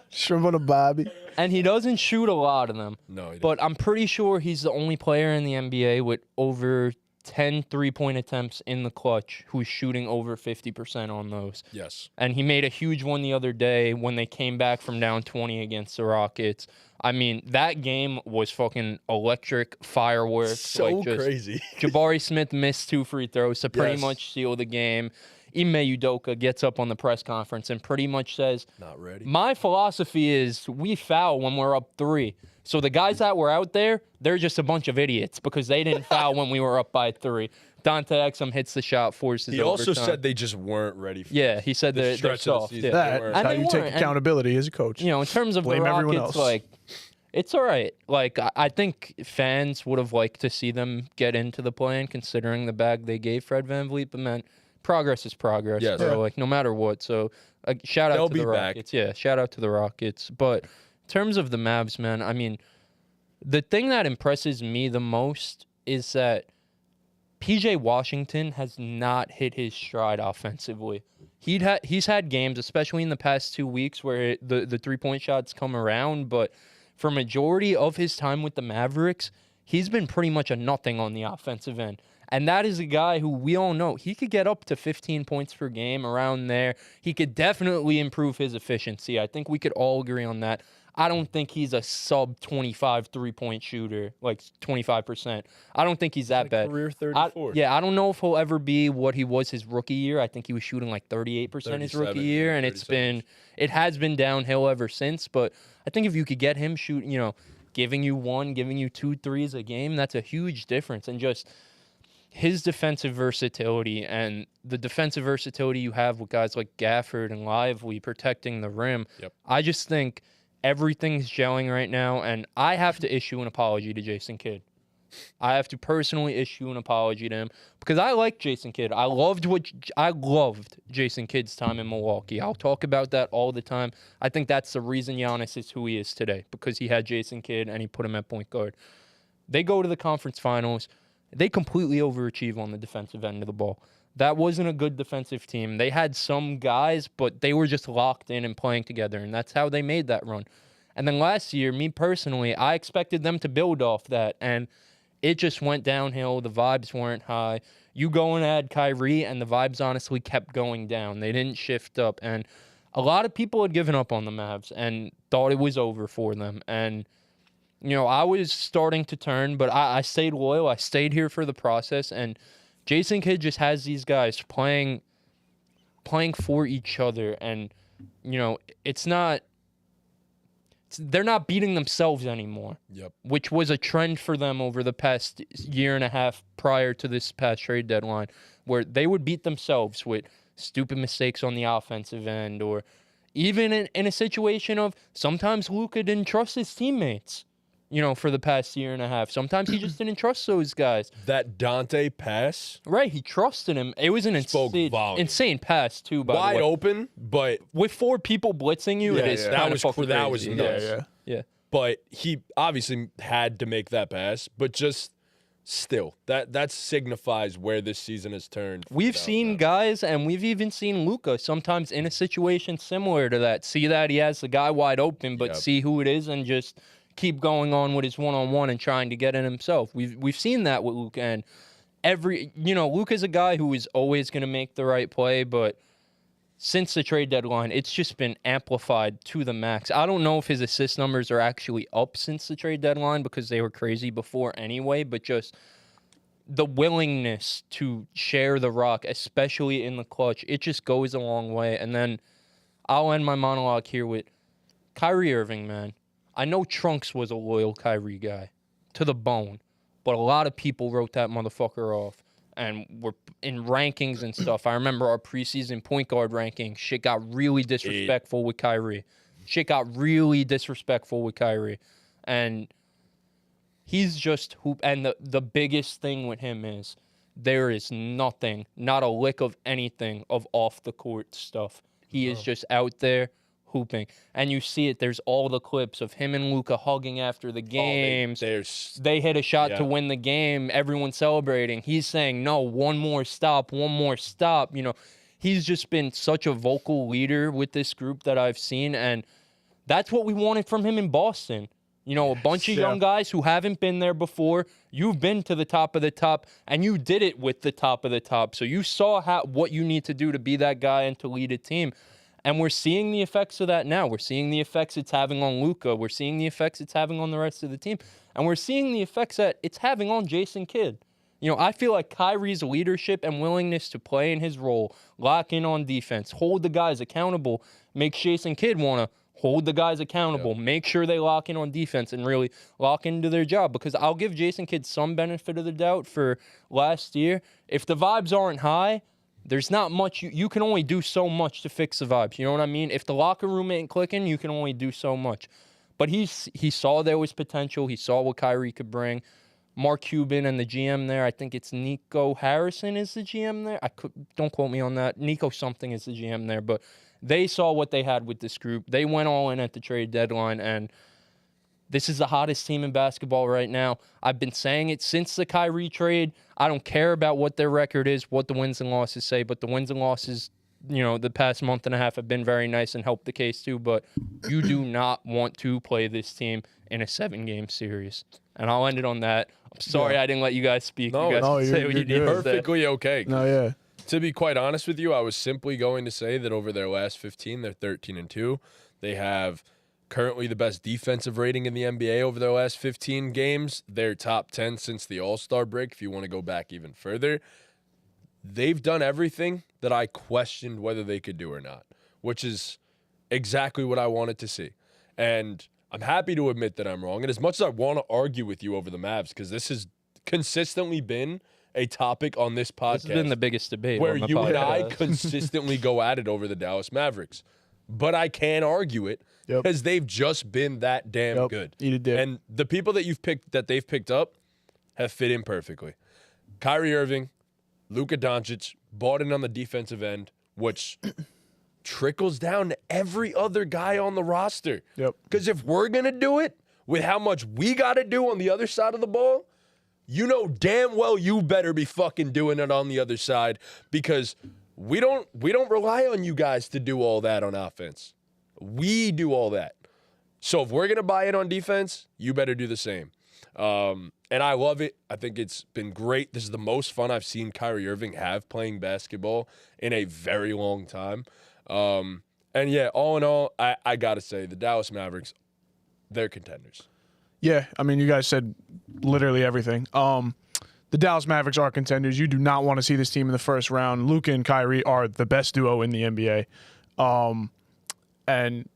Shrimp on the bobby. And he doesn't shoot a lot of them. No, but I'm pretty sure he's the only player in the NBA with over 10 3-point attempts in the clutch who's shooting over 50% on those. Yes. And he made a huge one the other day when they came back from down 20 against the Rockets. I mean, that game was fucking electric fireworks. So crazy. Jabari Smith missed 2 free throws to pretty much seal the game. Ime Udoka gets up on the press conference and pretty much says, not ready. My philosophy is we foul when we're up 3. So the guys that were out there, they're just a bunch of idiots because they didn't foul when we were up by 3. Dante Exum hits the shot, forces He overtime. also said they just weren't ready for he said they're soft. That's how you take accountability as a coach. In terms of blame the everyone Rockets, else. it's all right. I think fans would have liked to see them get into the play-in considering the bag they gave Fred VanVleet, but man, progress is progress, bro. No matter what. So, shout out to the Rockets. Yeah, shout out to the Rockets. But in terms of the Mavs, man, I mean, the thing that impresses me the most is that PJ Washington has not hit his stride offensively. He's had games, especially in the past 2 weeks, where the 3-point shots come around. But for majority of his time with the Mavericks, he's been pretty much a nothing on the offensive end. And that is a guy who we all know, he could get up to 15 points per game around there. He could definitely improve his efficiency. I think we could all agree on that. I don't think he's a sub-25 3-point shooter, like 25%. I don't think he's that bad. Career 34. I don't know if he'll ever be what he was his rookie year. I think he was shooting like 38% his rookie year, and it has been downhill ever since. But I think if you could get him shooting, giving you 2 threes a game, that's a huge difference. And just his defensive versatility and the defensive versatility you have with guys like Gafford and Lively protecting the rim. Yep. I just think everything's gelling right now, and I have to issue an apology to Jason Kidd. I have to personally issue an apology to him because I like Jason Kidd. I loved Jason Kidd's time in Milwaukee. I'll talk about that all the time. I think that's the reason Giannis is who he is today, because he had Jason Kidd and he put him at point guard. They go to the conference finals. They completely overachieve on the defensive end of the ball. That wasn't a good defensive team. They had some guys, but they were just locked in and playing together, and that's how they made that run. And then last year, me personally, I expected them to build off that, and it just went downhill. The vibes weren't high. You go and add Kyrie, and the vibes honestly kept going down. They didn't shift up, and a lot of people had given up on the Mavs and thought it was over for them. And I was starting to turn, but I stayed loyal. I stayed here for the process, and Jason Kidd just has these guys playing for each other, and it's not they're not beating themselves anymore. Yep. Which was a trend for them over the past year and a half prior to this past trade deadline, where they would beat themselves with stupid mistakes on the offensive end, or even in a situation of sometimes Luka didn't trust his teammates, for the past year and a half. Sometimes he just didn't trust those guys. That Dante pass. Right, he trusted him. It was an insane pass, too, by the way. Wide open, but... With 4 people blitzing you, it is kind of fucking that was crazy. nuts. Yeah. But he obviously had to make that pass, but just still, that signifies where this season has turned. We've seen guys, and we've even seen Luka sometimes in a situation similar to that. See that he has the guy wide open, but see who it is and just keep going on with his one-on-one and trying to get in himself. We've seen that with Luka, and Luka's a guy who is always going to make the right play, but since the trade deadline, it's just been amplified to the max. I don't know if his assist numbers are actually up since the trade deadline because they were crazy before anyway, but just the willingness to share the rock, especially in the clutch, it just goes a long way. And then I'll end my monologue here with Kyrie Irving, man. I know Trunks was a loyal Kyrie guy to the bone, but a lot of people wrote that motherfucker off. And we're in rankings and stuff. I remember our preseason point guard ranking. Shit got really disrespectful with Kyrie. And he's just hoop. And the biggest thing with him is there is nothing, not a lick of anything of off the court stuff. He is just out there hooping. And you see it. There's all the clips of him and Luka hugging after the games. They hit a shot to win the game. Everyone celebrating. He's saying, no, one more stop. He's just been such a vocal leader with this group that I've seen. And that's what we wanted from him in Boston. A bunch of young guys who haven't been there before. You've been to the top of the top, and you did it with the top of the top. So you saw what you need to do to be that guy and to lead a team. And we're seeing the effects of that now. We're seeing the effects it's having on Luka. We're seeing the effects it's having on the rest of the team. And we're seeing the effects that it's having on Jason Kidd. I feel like Kyrie's leadership and willingness to play in his role, lock in on defense, hold the guys accountable, makes Jason Kidd want to hold the guys accountable, make sure they lock in on defense and really lock into their job. Because I'll give Jason Kidd some benefit of the doubt for last year. If the vibes aren't high, there's not much. You can only do so much to fix the vibes. You know what I mean? If the locker room ain't clicking, you can only do so much. But he saw there was potential. He saw what Kyrie could bring. Mark Cuban and the GM there, I think it's Nico Harrison is the GM there. Don't quote me on that. Nico something is the GM there. But they saw what they had with this group. They went all in at the trade deadline, and this is the hottest team in basketball right now. I've been saying it since the Kyrie trade. I don't care about what their record is, what the wins and losses say, but the wins and losses, the past month and a half have been very nice and helped the case too. But you do not want to play this team in a 7-game series. And I'll end it on that. I'm sorry I didn't let you guys speak. No, you guys can say you're what you need to say. Perfectly okay. No, yeah. To be quite honest with you, I was simply going to say that over their last 15, they're 13-2. They have currently the best defensive rating in the NBA over their last 15 games. They're top 10 since the All-Star break, if you want to go back even further. They've done everything that I questioned whether they could do or not, which is exactly what I wanted to see. And I'm happy to admit that I'm wrong. And as much as I want to argue with you over the Mavs, because this has consistently been a topic on this podcast. This has been the biggest debate where on the you podcast. and I consistently go at it over the Dallas Mavericks. But I can't argue it because they've just been that damn good. Eat a dip. And the people that they've picked up have fit in perfectly. Kyrie Irving, Luka Doncic, bought in on the defensive end, which trickles down to every other guy on the roster. Because if we're going to do it with how much we got to do on the other side of the ball, you know damn well you better be fucking doing it on the other side, because we don't rely on you guys to do all that on offense. We do all that. So if we're going to buy it on defense, you better do the same. And I love it. I think it's been great. This is the most fun I've seen Kyrie Irving have playing basketball in a very long time. And yeah, all in all, I got to say, the Dallas Mavericks, they're contenders. Yeah, I mean, you guys said literally everything. The Dallas Mavericks are contenders. You do not want to see this team in the first round. Luka and Kyrie are the best duo in the NBA. And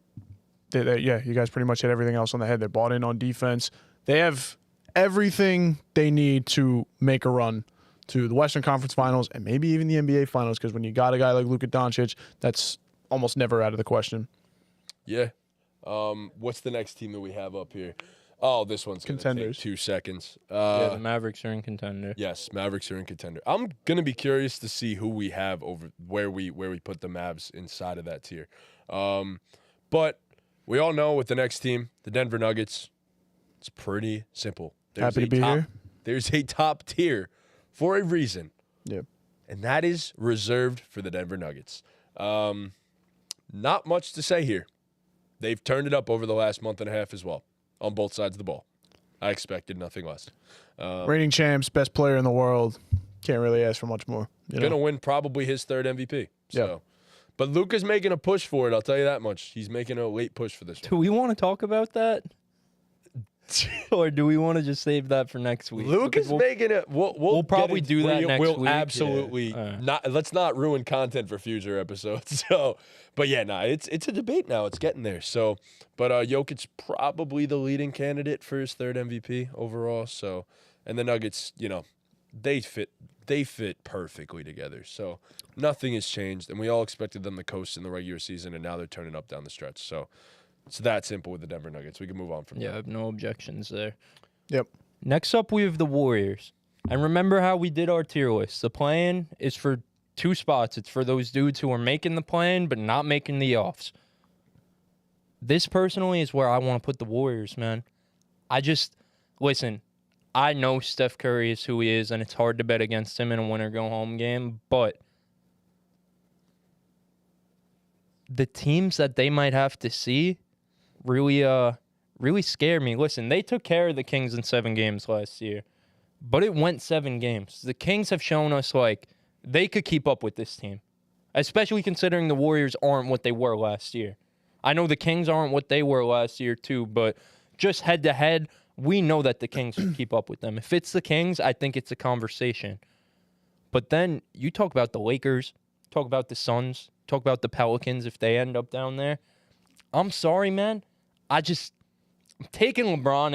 Yeah, you guys pretty much hit everything else on the head. They're bought in on defense. They have everything they need to make a run to the Western Conference Finals and maybe even the NBA Finals, because when you got a guy like Luka Doncic, that's almost never out of the question. Yeah. What's the next team that we have up here? Oh, this one's going to take Contenders. 2 seconds. Yeah, the Mavericks are in contender. Yes, Mavericks are in contender. I'm going to be curious to see who we have over where we put the Mavs inside of that tier. But we all know with the next team, the Denver Nuggets, it's pretty simple. Happy to be here. There's a top tier for a reason. Yep. And that is reserved for the Denver Nuggets. Not much to say here. They've turned it up over the last month and a half as well on both sides of the ball. I expected nothing less. Reigning champs, best player in the world. Can't really ask for much more. Going to win probably his 3rd MVP. So. But Luka's making a push for it, I'll tell you that much. He's making a late push for this one. Do we want to talk about that? Or do we want to just save that for next week? Luka's making it. We'll probably do that next we'll week. absolutely not. Let's not ruin content for future episodes. So, but yeah, it's a debate now. It's getting there. So, but Jokic's probably the leading candidate for his 3rd MVP overall. So, and the Nuggets, they fit perfectly together. So nothing has changed, and we all expected them to coast in the regular season, and now they're turning up down the stretch. So it's that simple with the Denver Nuggets. We can move on from Yeah, I there. have no objections there. Yep. Next up, we have the Warriors. And remember how we did our tier list. The play-in is for 2 spots. It's for those dudes who are making the play-in but not making the offs. This personally is where I want to put the Warriors, man. Listen, I know Steph Curry is who he is, and it's hard to bet against him in a winner-go-home game, but the teams that they might have to see really scare me. Listen, they took care of the Kings in 7 games last year, but it went 7 games. The Kings have shown us, they could keep up with this team, especially considering the Warriors aren't what they were last year. I know the Kings aren't what they were last year too, but just head-to-head, we know that the Kings can keep up with them. If it's the Kings, I think it's a conversation. But then you talk about the Lakers, talk about the Suns, talk about the Pelicans if they end up down there. I'm sorry, man. I'm taking LeBron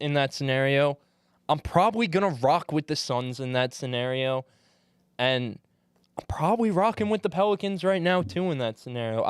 in that scenario. I'm probably going to rock with the Suns in that scenario. And I'm probably rocking with the Pelicans right now, too, in that scenario.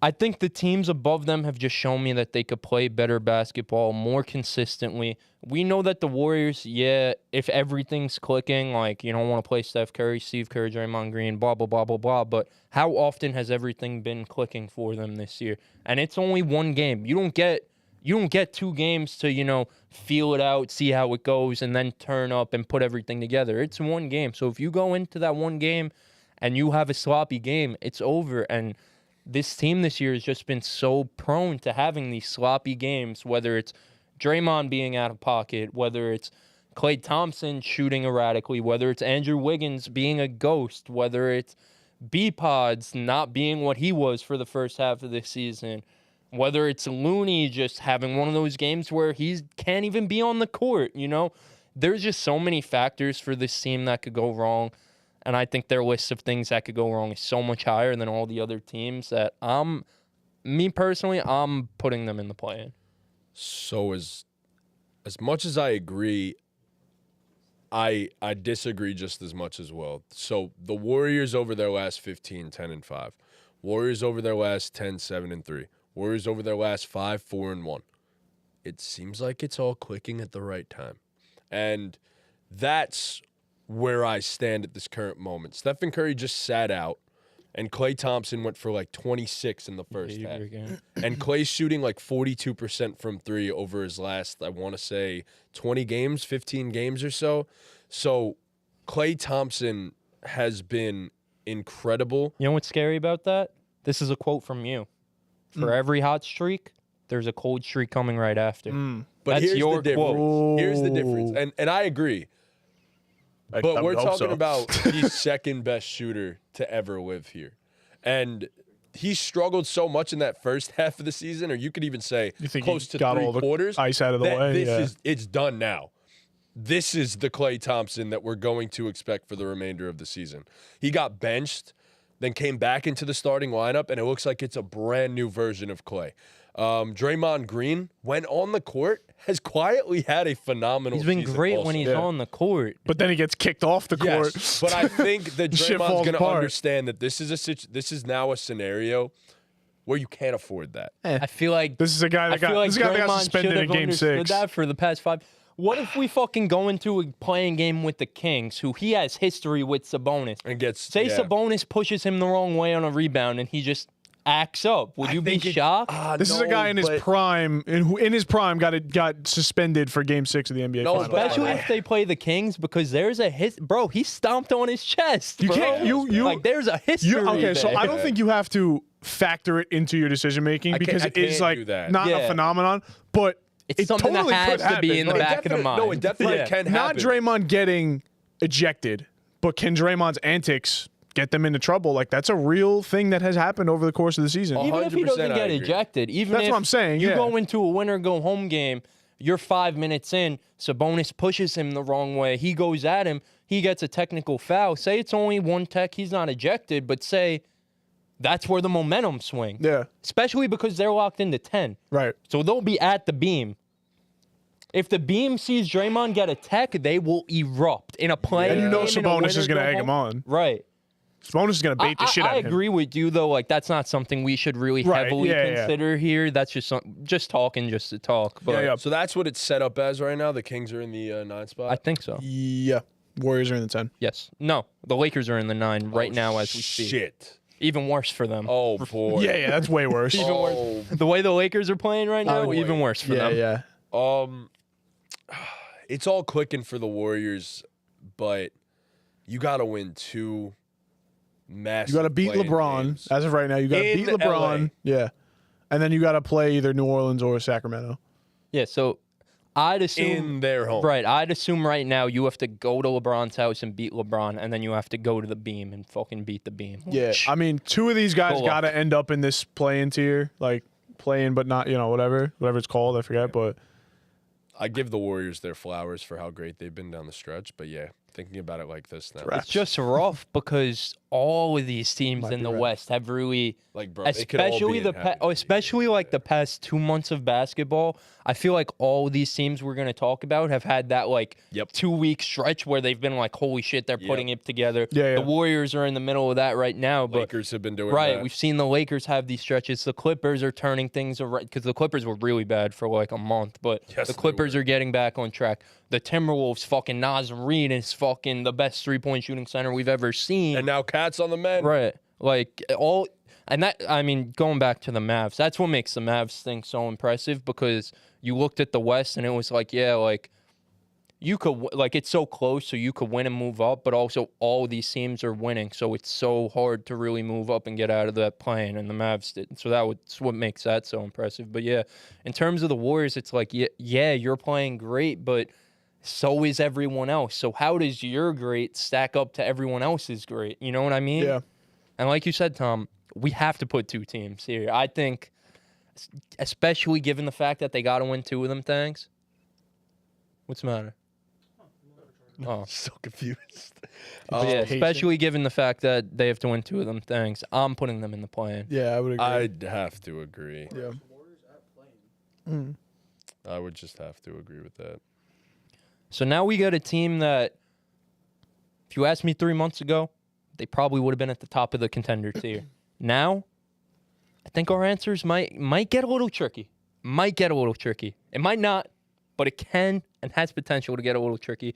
I think the teams above them have just shown me that they could play better basketball more consistently. We know that the Warriors, if everything's clicking, you don't want to play Steph Curry, Steve Kerr, Draymond Green, blah, blah, blah, blah, blah, but how often has everything been clicking for them this year? And it's only 1 game. You don't get 2 games to, feel it out, see how it goes, and then turn up and put everything together. It's 1 game. So if you go into that 1 game and you have a sloppy game, it's over. And this team this year has just been so prone to having these sloppy games, whether it's Draymond being out of pocket, whether it's Klay Thompson shooting erratically, whether it's Andrew Wiggins being a ghost, whether it's B-Pods not being what he was for the first half of the season, whether it's Looney just having one of those games where he can't even be on the court, There's just so many factors for this team that could go wrong. And I think their list of things that could go wrong is so much higher than all the other teams that me personally, I'm putting them in the play-in. So as much as I agree, I disagree just as much as well. So the Warriors over their last 15, 10-5. Warriors over their last 10, 7-3. Warriors over their last 5, 4-1. It seems like it's all clicking at the right time. And that's where I stand at this current moment. Stephen Curry just sat out, and Klay Thompson went for 26 in the first half. And Klay's shooting 42% from 3 over his last, I want to say, 20 games, 15 games or so. So Klay Thompson has been incredible. You know what's scary about that? This is a quote from you. For every hot streak, there's a cold streak coming right after. But That's here's your the difference. quote. Here's the difference. And I agree. But we're talking about the second best shooter to ever live here. And he struggled so much in that first half of the season, or you could even say close to 3 quarters. Ice out of the way. It's done now. This is the Klay Thompson that we're going to expect for the remainder of the season. He got benched then came back into the starting lineup, and it looks like it's a brand new version of Clay. Draymond Green, when on the court, has quietly had a phenomenal season. He's been great also. when he's on the court. But then he gets kicked off the court. Yes, but I think that Shit Draymond's falls going to apart. understand that this is now a scenario where you can't afford that. I feel like This is a guy that got Draymond suspended should in have Game understood 6. that for the past 5. What if we fucking go into a playing game with the Kings, who he has history with Sabonis? And gets Sabonis pushes him the wrong way on a rebound, and he just acts up. Would you be shocked? This is a guy in his prime, who in his prime got suspended for Game 6 of the NBA Finals. Especially if they play the Kings, because there's a bro. He stomped on his chest. You bro. can't. You like there's a history. Okay, so there. I don't think you have to factor it into your decision making because it is like not a phenomenon, but it's it something totally that could has to be happen. in the Like, back of the mind. No, it definitely can happen. Not Draymond getting ejected, but can Draymond's antics get them into trouble? Like that's a real thing that has happened over the course of the season. Even if he 100% doesn't I get agree. ejected, even That's if what I'm saying, you yeah. go into a winner-go-home game, you're 5 minutes in, Sabonis pushes him the wrong way, he goes at him, he gets a technical foul. Say it's only one tech, he's not ejected, but say that's where the momentum swings. Yeah. Especially because they're locked into 10. Right. So they'll be at the beam. If the beam sees Draymond get a tech, they will erupt in a play. And you know game in a Sabonis is going to egg winner-go-home. him on. Right. Sabonis is going to bait the shit out I of him. agree with you though. Like that's not something we should really Right, heavily yeah, yeah. consider here. That's just talking just to talk. But Yeah. So that's what it's set up as right now. The Kings are in the 9th spot. I think so. Yeah. Warriors are in the 10. Yes. No. The Lakers are in the 9 right now as we speak. Shit. Even worse for them. Oh boy. Yeah, that's way worse. Oh, The way the Lakers are playing right now, even worse for them. Yeah. It's all clicking for the Warriors, but you got to win 2 massive. You got to beat play-in LeBron games. as of right now. You got to In beat LeBron. LA. Yeah. And then you got to play either New Orleans or Sacramento. Yeah. So I'd assume in their home. Right. I'd assume right now you have to go to LeBron's house and beat LeBron, and then you have to go to the beam and fucking beat the beam. Yeah. which- I mean, 2 of these guys Go got to up. end up in this play-in tier, like playing but not, whatever it's called, I forget, but I give the Warriors their flowers for how great they've been down the stretch, but yeah, thinking about it like this now, Right. It's just rough because all of these teams Might in be the right. West have really, like bro, they could all especially be in happy especially like the past 2 months of basketball. I feel like all of these teams we're going to talk about have had that like Yep. 2-week stretch where they've been like, holy shit, they're putting it together. Yeah, yeah. The Warriors are in the middle of that right now, but Lakers have been doing right, that. we've seen the Lakers have these stretches. The Clippers are turning things around because the Clippers were really bad for like a month, but Yes, the they Clippers were. are getting back on track. The Timberwolves, fucking Naz Reid is fucking the best 3-point shooting center we've ever seen. And now Cat's on the men. Right, like all, and that I mean, going back to the Mavs, that's what makes the Mavs thing so impressive because you looked at the West and it was like, yeah, like. You could like it's so close, so you could win and move up, but also all these teams are winning, so it's so hard to really move up and get out of that plane. And the Mavs did, so that's what makes that so impressive. But yeah, in terms of the Warriors, it's like yeah, you're playing great, but so is everyone else. So how does your great stack up to everyone else's great? You know what I mean? yeah. And like you said, Tom, we have to put 2 teams here. I think, especially given the fact that they got to win 2 of them things. What's the matter? Oh. So confused. But yeah, especially given the fact that they have to win 2 of them things, I'm putting them in the play-in. Yeah, I would agree. I'd have to agree. yeah. I would just have to agree with that. So now we got a team that, if you asked me 3 months ago, they probably would have been at the top of the contender tier. Now, I think our answers might get a little tricky. Might get a little tricky. It might not, but it can and has potential to get a little tricky.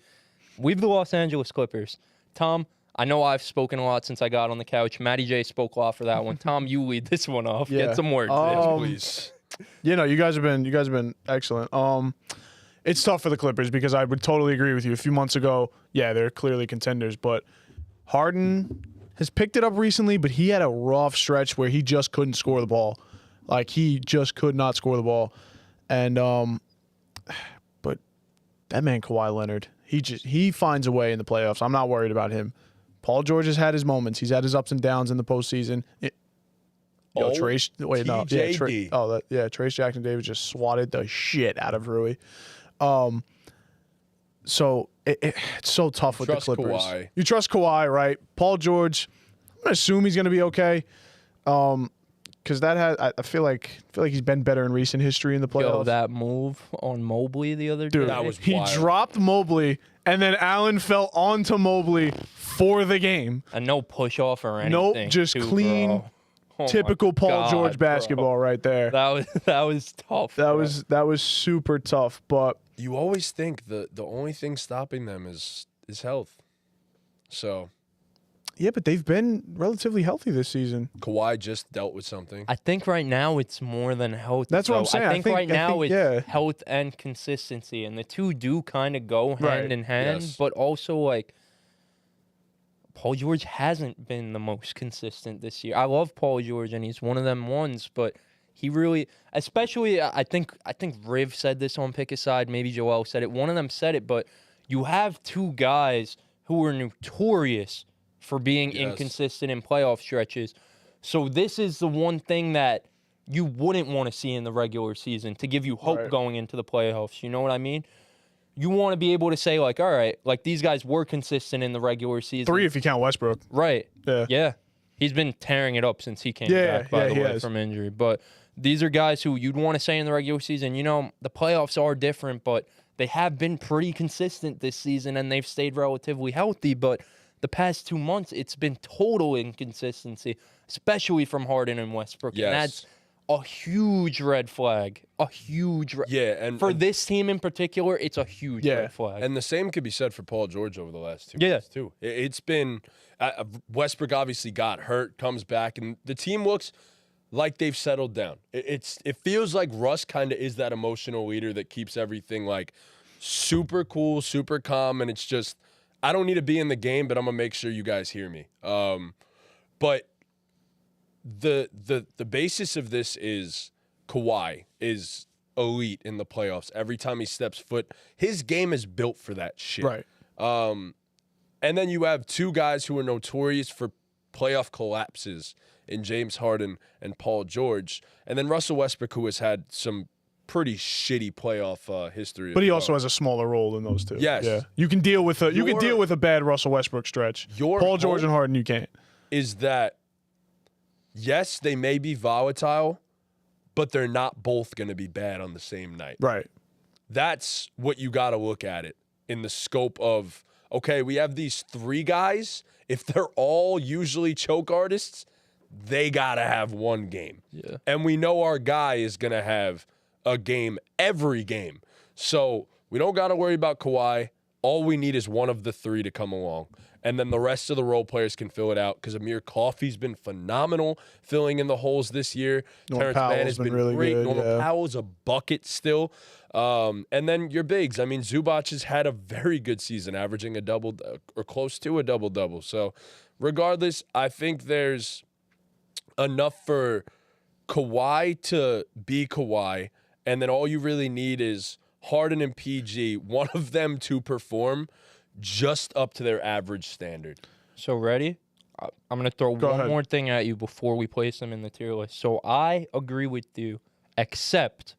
We've the Los Angeles Clippers. Tom, I know I've spoken a lot since I got on the couch. Matty J spoke a lot for that one. Tom, you lead this one off. Yeah. Get some words in. Um, Please. You guys have been excellent. It's tough for the Clippers because I would totally agree with you. A few months ago, yeah, they're clearly contenders, but Harden has picked it up recently, but he had a rough stretch where he just couldn't score the ball. Like he just could not score the ball. And but that man Kawhi Leonard, he finds a way in the playoffs. I'm not worried about him. Paul George has had his moments. He's had his ups and downs in the postseason. Trace. Wait, no. Yeah, TJD. Trace Jackson Davis just swatted the shit out of Rui. So it's so tough with the Trust Clippers. Kawhi. You trust Kawhi, right? Paul George, gonna assume he's gonna be okay. Because I feel like he's been better in recent history in the playoffs. Yo, that move on Mobley the other Dude, day. That was he wild. dropped Mobley, and then Allen fell onto Mobley for the game. And no push off or anything. Nope, just too, clean, bro. Oh my typical Paul God, George bro. basketball right there. That was tough. That bro. was super tough, but You always think the only thing stopping them is health. So yeah, but they've been relatively healthy this season. Kawhi just dealt with something. I think right now it's more than health. That's what I'm though. saying. I think right now it's yeah. health and consistency, and the two do kind of go hand Right. in hand. Yes. But also, like, Paul George hasn't been the most consistent this year. I love Paul George, and he's one of them ones, but he really, especially, I think Riv said this on Pick a Side. Maybe Joel said it. One of them said it, but you have two guys who are notorious for being Yes. inconsistent in playoff stretches. So this is the one thing that you wouldn't want to see in the regular season to give you hope Right. going into the playoffs. You know what I mean? You want to be able to say, like, all right, like these guys were consistent in the regular season. 3 if you count Westbrook. Right. Yeah. Yeah. He's been tearing it up since he came Yeah, back, by yeah, the he way, has. from injury. But these are guys who you'd want to say in the regular season, you know, the playoffs are different, but they have been pretty consistent this season and they've stayed relatively healthy. But the past 2 months, it's been total inconsistency, especially from Harden and Westbrook. Yes. And that's a huge red flag. A huge red Yeah, and For and, this team in particular, it's a huge Yeah. red flag. and the same could be said for Paul George over the last 2 Yeah. months too. It's been Westbrook obviously got hurt, comes back, and the team looks like they've settled down. It feels like Russ kind of is that emotional leader that keeps everything like super cool, super calm, and it's just I don't need to be in the game, but I'm gonna make sure you guys hear me. But the basis of this is Kawhi is elite in the playoffs. Every time he steps foot, his game is built for that shit. Right. And then you have two guys who are notorious for playoff collapses in James Harden and Paul George, and then Russell Westbrook, who has had some pretty shitty playoff history. But he as also well. has a smaller role than those two. Yes. Yeah. You can deal with a bad Russell Westbrook stretch. Your Paul George hope and Harden, you can't. is that yes, they may be volatile, but they're not both going to be bad on the same night. Right. That's what you got to look at it in the scope of, okay, we have these three guys. If they're all usually choke artists, they got to have one game. Yeah. And we know our guy is going to have a game every game. So we don't got to worry about Kawhi. All we need is one of the three to come along. And then the rest of the role players can fill it out because Amir Coffey's been phenomenal filling in the holes this year. Norman Terrence Mann Powell's has been been really great. good, Norman yeah. Powell's a bucket still. And then your bigs. I mean, Zubac has had a very good season, averaging a double or close to a double-double. So regardless, I think there's enough for Kawhi to be Kawhi, and then all you really need is Harden and PG, one of them to perform just up to their average standard. So ready? I'm going to throw Go one ahead. more thing at you before we place them in the tier list. So I agree with you, except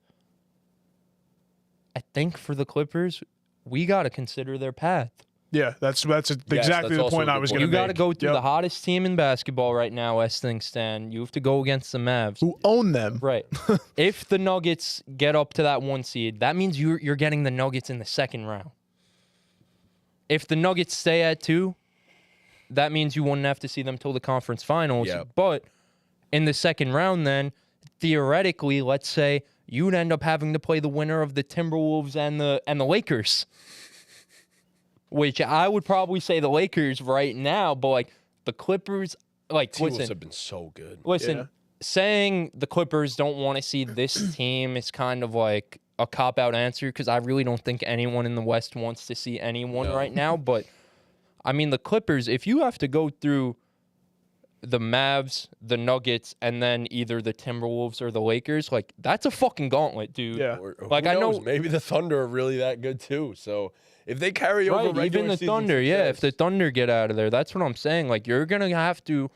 I think for the Clippers, we got to consider their path. Yeah, that's exactly that's the also point a I good was point. going You to make. got to go through Yep. the hottest team in basketball right now, as things stand. You have to go against the Mavs. Who own them. Right. If the Nuggets get up to that 1 seed, that means you're getting the Nuggets in the second round. If the Nuggets stay at 2, that means you wouldn't have to see them till the conference finals. Yep. But in the second round, then, theoretically, let's say you'd end up having to play the winner of the Timberwolves and the Lakers. Which I would probably say the Lakers right now, but like the Clippers, like T-Wolves listen, have been so good. Listen, Yeah. saying the Clippers don't want to see this team is kind of like a cop-out answer because I really don't think anyone in the West wants to see anyone No. right now. But, I mean, the Clippers, if you have to go through the Mavs, the Nuggets, and then either the Timberwolves or the Lakers, like, that's a fucking gauntlet, dude. Yeah. Or Like, who I know- knows, maybe the Thunder are really that good too. So if they carry over Right, regular even the season Thunder, yeah. If the success- Thunder get out of there, that's what I'm saying. Like you're gonna have to.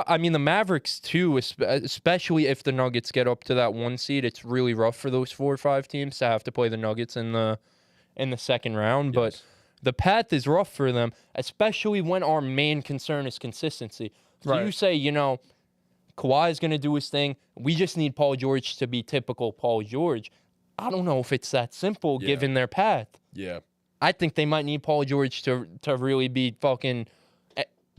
I mean, the Mavericks too, especially if the Nuggets get up to that 1 seed. It's really rough for those 4 or 5 teams to have to play the Nuggets in the second round. But Yes. the path is rough for them, especially when our main concern is consistency. So Right. you say, Kawhi is going to do his thing. We just need Paul George to be typical Paul George. I don't know if it's that simple given their path. Yeah. I think they might need Paul George to really be fucking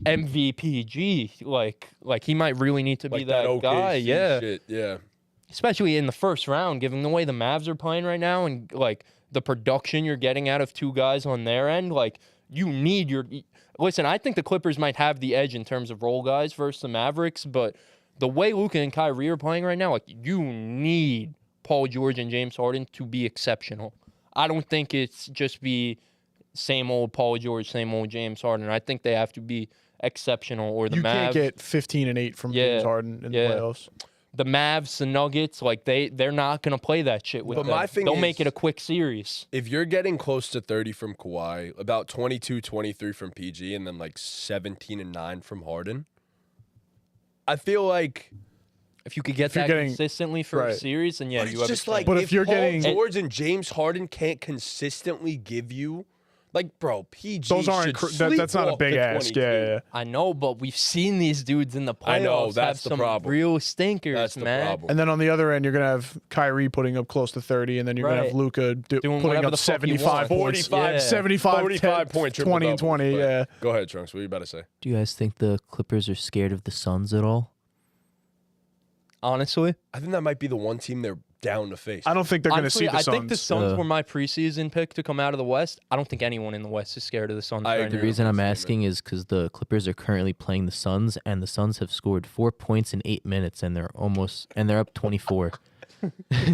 MVPG. Like he might really need to be Like that OKC guy. Yeah. Shit. Yeah. Especially in the first round, given the way the Mavs are playing right now and like the production you're getting out of two guys on their end, like you need your. Listen, I think the Clippers might have the edge in terms of role guys versus the Mavericks, but the way Luka and Kyrie are playing right now, like you need Paul George and James Harden to be exceptional. I don't think it's just be same old Paul George, same old James Harden. I think they have to be exceptional, or the You Mavs can't get 15 and 8 from James Harden in the playoffs. the Mavs, the Nuggets, like they're not gonna play that shit with But them. my thing They'll is, make it a quick series. if you're getting close to 30 from Kawhi, about 22, 23 from PG, and then like 17 and 9 from Harden, I feel like If you could get you're that getting- consistently for a right. series, then yeah, it's you have just a like chance. But if you're Paul getting- George and James Harden can't consistently give you, like, bro, PG Those aren't. should That's not a sleepwalk big to ask. 22. Yeah. I know, but we've seen these dudes in the playoffs I know, that's have the some problem. real stinkers, That's the man. problem. And then on the other end, you're gonna have Kyrie putting up close to 30, and then you're gonna Right. have Luka Doing putting whatever up the fuck he 75 wants. points, 45, 75, 45 point 20 and 20. triple-doubles, but- Yeah. Go ahead, Trunks. What are you about to say? Do you guys think the Clippers are scared of the Suns at all? Honestly, I think that might be the one team they're down to face. I don't think they're gonna see the I Suns. think the Suns Uh, were my preseason pick to come out of the West. I don't think anyone in the West is scared of the Suns I right agree. The now. reason I'm Statement. asking is because the Clippers are currently playing the Suns, and the Suns have scored 4 points in 8 minutes, and they're up 24.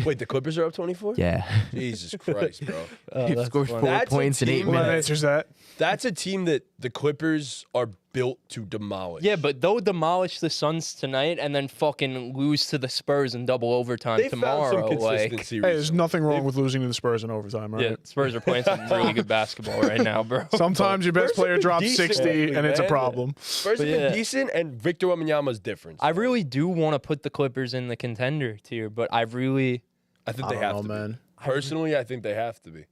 Wait, the Clippers are up 24? Yeah, Jesus Christ, bro. they've scored 4 That's a points in 8 team Well, that minutes. answers that. That's a team that the Clippers are built to demolish. Yeah, but they'll demolish the Suns tonight and then fucking lose to the Spurs in double overtime they tomorrow. found some Like, consistency. Hey, there's recently. nothing wrong with losing to the Spurs in overtime, right? yeah, Spurs are playing some really good basketball right now, bro. Sometimes your best Spurs have player been drops decent 60, lately, and it's a man. problem. Spurs have But yeah. been decent, and Victor Wembanyama's different. I really do want to put the Clippers in the contender tier, but I really I think I they don't have know, to man. be. Personally, I think they have to be.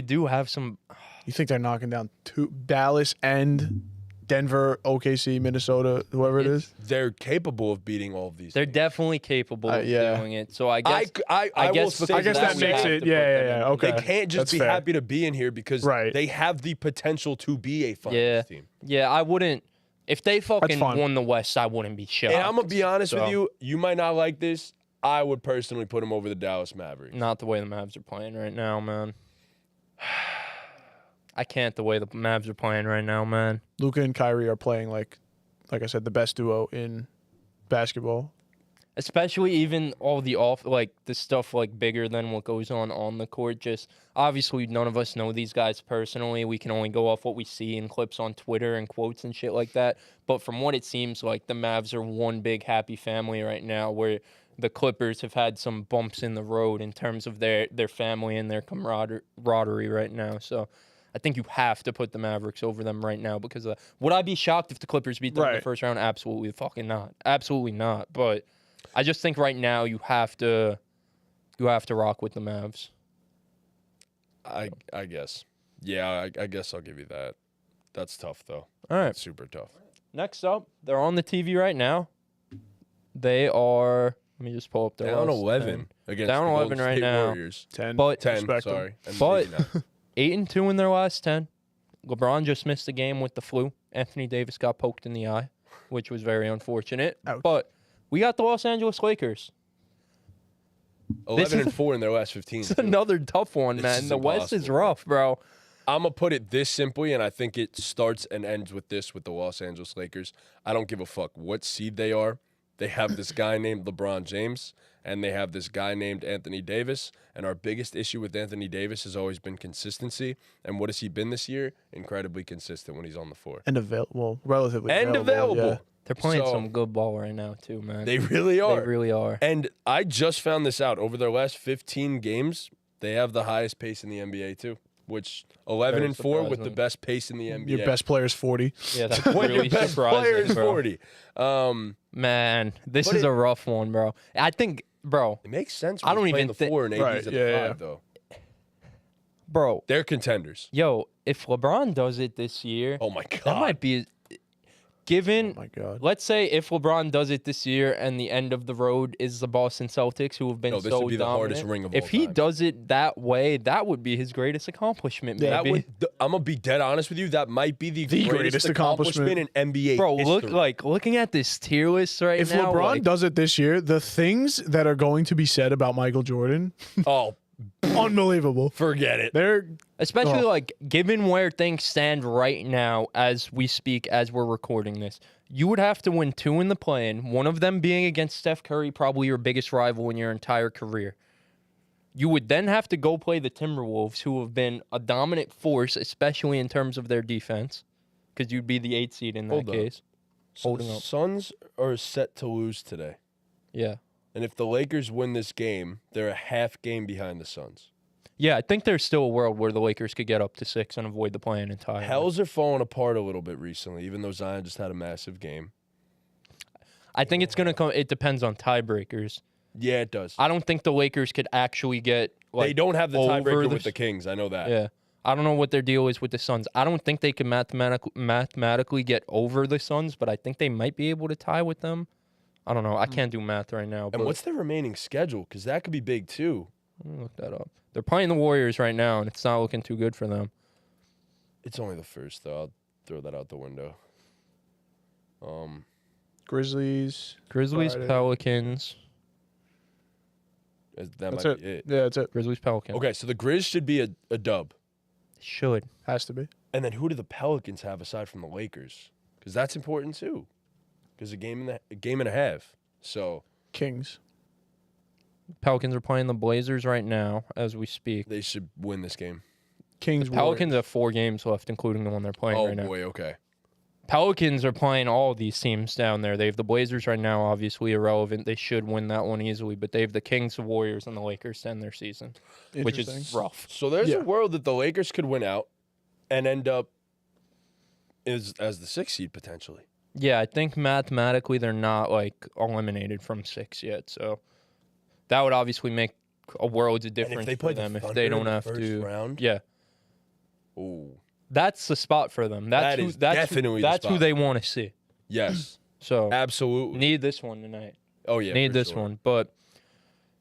do have some. You think they're knocking down Dallas and Denver, OKC, Minnesota, whoever it is? They're capable of beating all of these. They're teams. definitely capable of yeah. doing it. So I guess I I will guess say because I guess of that we makes have it. to Yeah, put yeah, them yeah. in. Okay. They can't just That's be fair. happy to be in here because Right. they have the potential to be a finals Yeah, team. yeah. I wouldn't. If they fucking fine. won the West, I wouldn't be shocked. And I'm gonna be honest with So- you. You might not like this. I would personally put them over the Dallas Mavericks. Not the way the Mavs are playing right now, man. I can't the way the Mavs are playing right now, man. Luka and Kyrie are playing like I said, the best duo in basketball. Especially even all the the stuff like bigger than what goes on the court. Just obviously none of us know these guys personally. We can only go off what we see in clips on Twitter and quotes and shit like that. But from what it seems like, the Mavs are one big happy family right now, where the Clippers have had some bumps in the road in terms of their family and their camaraderie right now. So I think you have to put the Mavericks over them right now because would I be shocked if the Clippers beat them in the Right. first round? Absolutely fucking not. Absolutely not. But I just think right now you have to rock with the Mavs. I guess. Yeah, I guess I'll give you that. That's tough though. All right. That's super tough. Next up, they're on the TV right now. They are. Let me just pull up their Down list. 11 against Down the 11 Golden right State now. Warriors. 10. But 10, Respect 'em. sorry. And But- maybe not. 8-2 in their last 10. LeBron just missed the game with the flu. Anthony Davis got poked in the eye, which was very unfortunate. Ouch. But we got the Los Angeles Lakers. 11 is- and 4 in their last 15. It's too. another tough one, This man. is The West is impossible. rough, bro. I'm going to put it this simply, and I think it starts and ends with this with the Los Angeles Lakers. I don't give a fuck what seed they are. They have this guy named LeBron James, and they have this guy named Anthony Davis. And our biggest issue with Anthony Davis has always been consistency. And what has he been this year? Incredibly consistent when he's on the floor. And relatively And available. Yeah. They're playing So- some good ball right now, too, man. They really are. They really are. And I just found this out. Over their last 15 games, they have the highest pace in the NBA, too. Which 11 Very and 4 with the surprising. best pace in the NBA. Your best player is 40. Yeah, that's when really your best surprising, player is bro. 40. Man, this But is it- a rough one, bro. I think, bro, It makes sense. I When don't you're playing even the thi- 4 and AD's Right, at yeah, the yeah. 5, though. bro, They're contenders. yo, if LeBron does it this year, Oh my god. that might be given. Oh my God. Let's say if LeBron does it this year and the end of the road is the Boston Celtics, who have been No, this so would be the hardest dominant. ring of If all he time. does it that way, that would be his greatest accomplishment. Yeah, That maybe. would, I'm gonna be dead honest with you. That might be the greatest greatest accomplishment. in NBA Bro, history. looking at this tier list right If now. LeBron does it this year, the things that are going to be said about Michael Jordan, Oh, unbelievable. forget it. They're especially Oh. like given where things stand right now as we speak, as we're recording this, you would have to win 2 in the play-in, one of them being against Steph Curry, probably your biggest rival in your entire career. You would then have to go play the Timberwolves, who have been a dominant force, especially in terms of their defense, because you'd be the 8th seed in that Hold up. case. So Holding the up. Suns are set to lose today. Yeah. And if the Lakers win this game, they're a half game behind the Suns. Yeah, I think there's still a world where the Lakers could get up to 6 and avoid the play-in entirely. Hells are falling apart a little bit recently, even though Zion just had a massive game. I think it's going to come. It depends on tiebreakers. Yeah, it does. I don't think the Lakers could actually get. Like, they don't have the over tiebreaker the with the Kings. I know that. Yeah. I don't know what their deal is with the Suns. I don't think they can mathematically get over the Suns, but I think they might be able to tie with them. I don't know. I can't do math right now. And But what's their remaining schedule? Because that could be big too. let me look that up. They're playing the Warriors right now, and it's not looking too good for them. It's only the first, though. I'll throw that out the window. Grizzlies. Grizzlies, Friday. Pelicans. That That's might it. be it. Yeah, that's it. Grizzlies, Pelicans. Okay, so the Grizz should be a dub. Should. Has to be. And then who do the Pelicans have aside from the Lakers? Because that's important too. Because a game and a half. So Kings. Pelicans are playing the Blazers right now as we speak. they should win this game. Kings. Pelicans have 4 games left, including the one they're playing Oh right now. boy, okay. Pelicans are playing all these teams down there. They have the Blazers right now, obviously irrelevant. They should win that one easily, but they have the Kings, the Warriors, and the Lakers to end their season, which is Interesting. rough. So there's Yeah. a world that the Lakers could win out and end up as the 6th seed potentially. Yeah, I think mathematically they're not like eliminated from 6 yet, so that would obviously make a world of difference and if they for play them the if Thunder they in don't the have first to. round. Yeah, Ooh. that's the spot for them. That's That who, is that's definitely who, the that's who spot. they want to see. Yes. So Absolutely. need this one tonight. Oh yeah. Need for this sure. one. But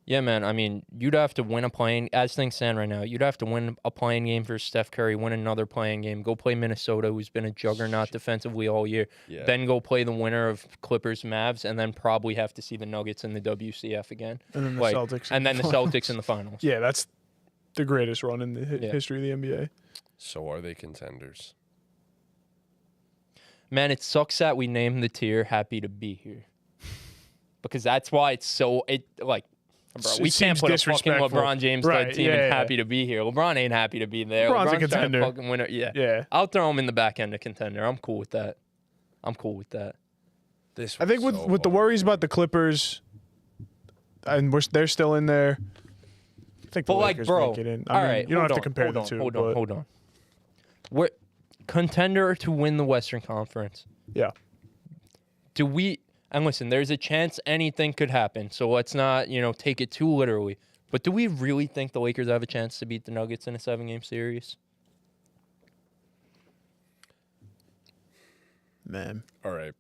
yeah, man, I mean, you'd have to win a playing as things stand right now, you'd have to win a playing game for Steph Curry, win another playing game, go play Minnesota, who's been a juggernaut defensively all year. Yeah. Then go play the winner of Clippers Mavs, and then probably have to see the Nuggets in the WCF again. And then the Like, Celtics. And then the Celtics in the finals. Yeah, that's the greatest run in the Yeah. history of the NBA. So are they contenders? Man, it sucks that we named the tier Happy to Be Here. Because that's why it's so bro, It we can't seems put a fucking disrespectful. LeBron James Right, led team yeah, and yeah. happy to be here. LeBron ain't happy to be there. LeBron's a trying to contender. fucking win it. Yeah. Yeah. I'll throw him in the back end of contender. I'm cool with that. This I think was with the so worries about the Clippers, and they're still in there. I think the But like, Lakers bro, make it in. all I mean, right, you don't hold have to on, compare hold the on, two. Hold but on. We're contender to win the Western Conference. Yeah. Do we? And listen, there's a chance anything could happen. So let's not, take it too literally. But do we really think the Lakers have a chance to beat the Nuggets in a 7-game series? Man. All right.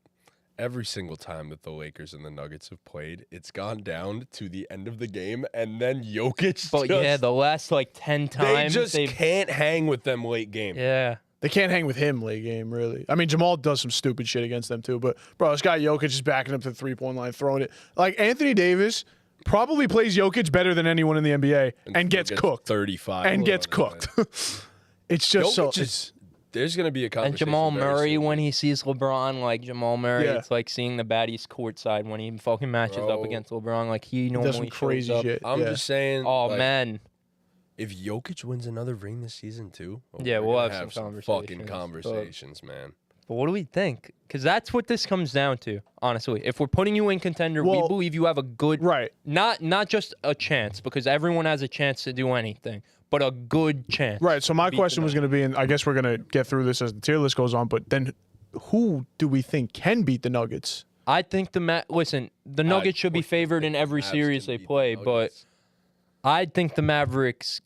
Every single time that the Lakers and the Nuggets have played, it's gone down to the end of the game, and then Jokic But yeah, the last 10 they times just they've can't hang with them late game. yeah. They can't hang with him late game, really. I mean, Jamal does some stupid shit against them, too. But, bro, this guy Jokic is backing up to the three-point line, throwing it. Like, Anthony Davis probably plays Jokic better than anyone in the NBA and gets cooked. 35. And gets cooked. It's just so... Jokic there's going to be a And conversation. Jamal very Murray, soon. when he sees LeBron, like Jamal Murray, Yeah. it's like seeing the baddies courtside when he fucking matches up Bro. against LeBron. Like he does normally some shows crazy up. shit. I'm yeah. just saying. Oh like, man, if Jokic wins another ring this season too, Yeah, we're we'll gonna have some fucking conversations, conversations, man. but what do we think? Because that's what this comes down to. Honestly, if we're putting you in contender, Well, we believe you have a good, Right. not just a chance, because everyone has a chance to do anything, but a good chance. Right. So my beat question the was going to be, and I guess we're going to get through this as the tier list goes on, but then who do we think can beat the Nuggets? I think listen, the Nuggets should be favored in every Mavs series can they beat the play, but Nuggets. I think the Mavericks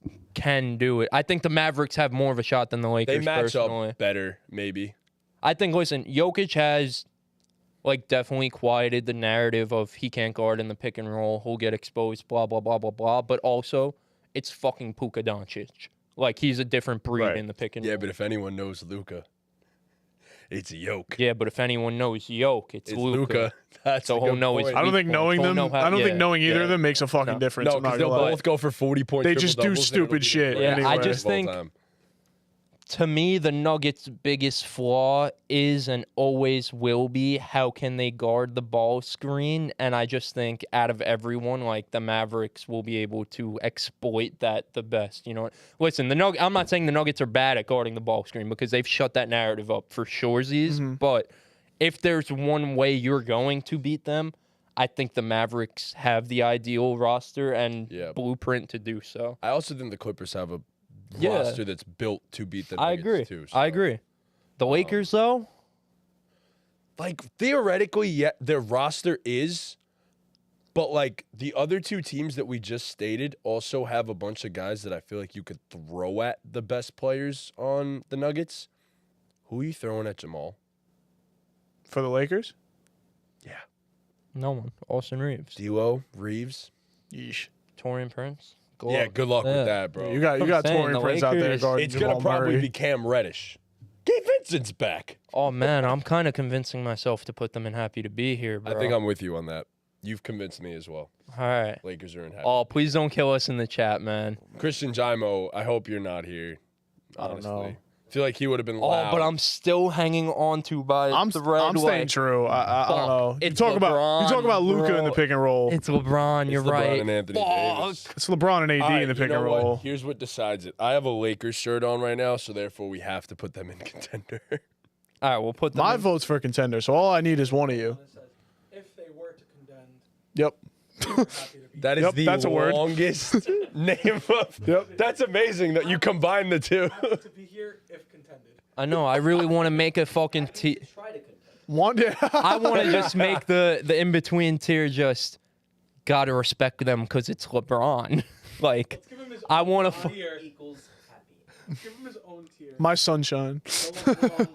can do it. I think the Mavericks have more of a shot than the Lakers. They match personally. up better, maybe. I think. Listen, Jokic has like definitely quieted the narrative of he can't guard in the pick and roll. He'll get exposed. Blah blah blah blah blah. But also, it's fucking Puka Doncic. Like he's a different breed in the pick and roll. Yeah, but if anyone knows Luka, it's Yoke. Yeah, but if anyone knows Yoke, it's Luka. That's So a he'll good know his point. I don't think weak knowing points. them. He'll know how- I don't think yeah. knowing either of them makes a fucking No. difference. No, I'm not because they'll gonna lie. both go for 40 points. They just do stupid shit. Yeah, anyway. I just think- Time. To me, the Nuggets' biggest flaw is and always will be how can they guard the ball screen. And I just think out of everyone, like the Mavericks will be able to exploit that the best. You know, listen, I'm not saying the Nuggets are bad at guarding the ball screen because they've shut that narrative up for surezies. But if there's one way you're going to beat them, I think the Mavericks have the ideal roster and blueprint to do so. I also think the Clippers have a Yeah. roster that's built to beat the I Nuggets agree. too. I agree. The Lakers, though, Like theoretically, yeah, their roster is, but like the other two teams that we just stated also have a bunch of guys that I feel like you could throw at the best players on the Nuggets. Who are you throwing at Jamal? For the Lakers? Yeah, no one. Austin Reeves, D'Lo, Reeves. Yeesh. Torian Prince. Yeah, good luck Yeah. with that, bro. You got I'm saying, Torian the Prince out there Lakers- guarding It's Jamal gonna probably Murray. be Cam Reddish. Gabe Vincent's back. Oh man, I'm kind of convincing myself to put them in happy to be here, bro. I think I'm with you on that. You've convinced me as well. All right. Lakers are in happy. Oh, please don't kill us in the chat, man. Christian Jaimo, I hope you're not here. I don't Honestly, know. I feel like he would have been Oh, loud. but I'm still hanging on to by I'm thread. staying like, true. I don't Fuck. know. You It's talk LeBron, about Luka in the bro. pick and roll. It's LeBron. You're LeBron right. and Anthony Fuck. Davis. It's LeBron and AD All right, in the you pick know and what? roll. Here's what decides it. I have a Lakers shirt on right now, so therefore we have to put them in contender. All right, we'll put them. My in- vote's for contender, so all I need is one of you. If they were to contend, Yep. we're happy to be. That is Yep, the that's a word. longest name of. Yep. That's amazing that you combine the two. Happy to be here if contended. I know. I really want to make a fucking Try to contend. One. I want to just make the in between tier just gotta respect them because it's LeBron. Like Let's give him his I own want to. tier. Equals happy. Let's give him his own tier. My sunshine. No LeBron tier.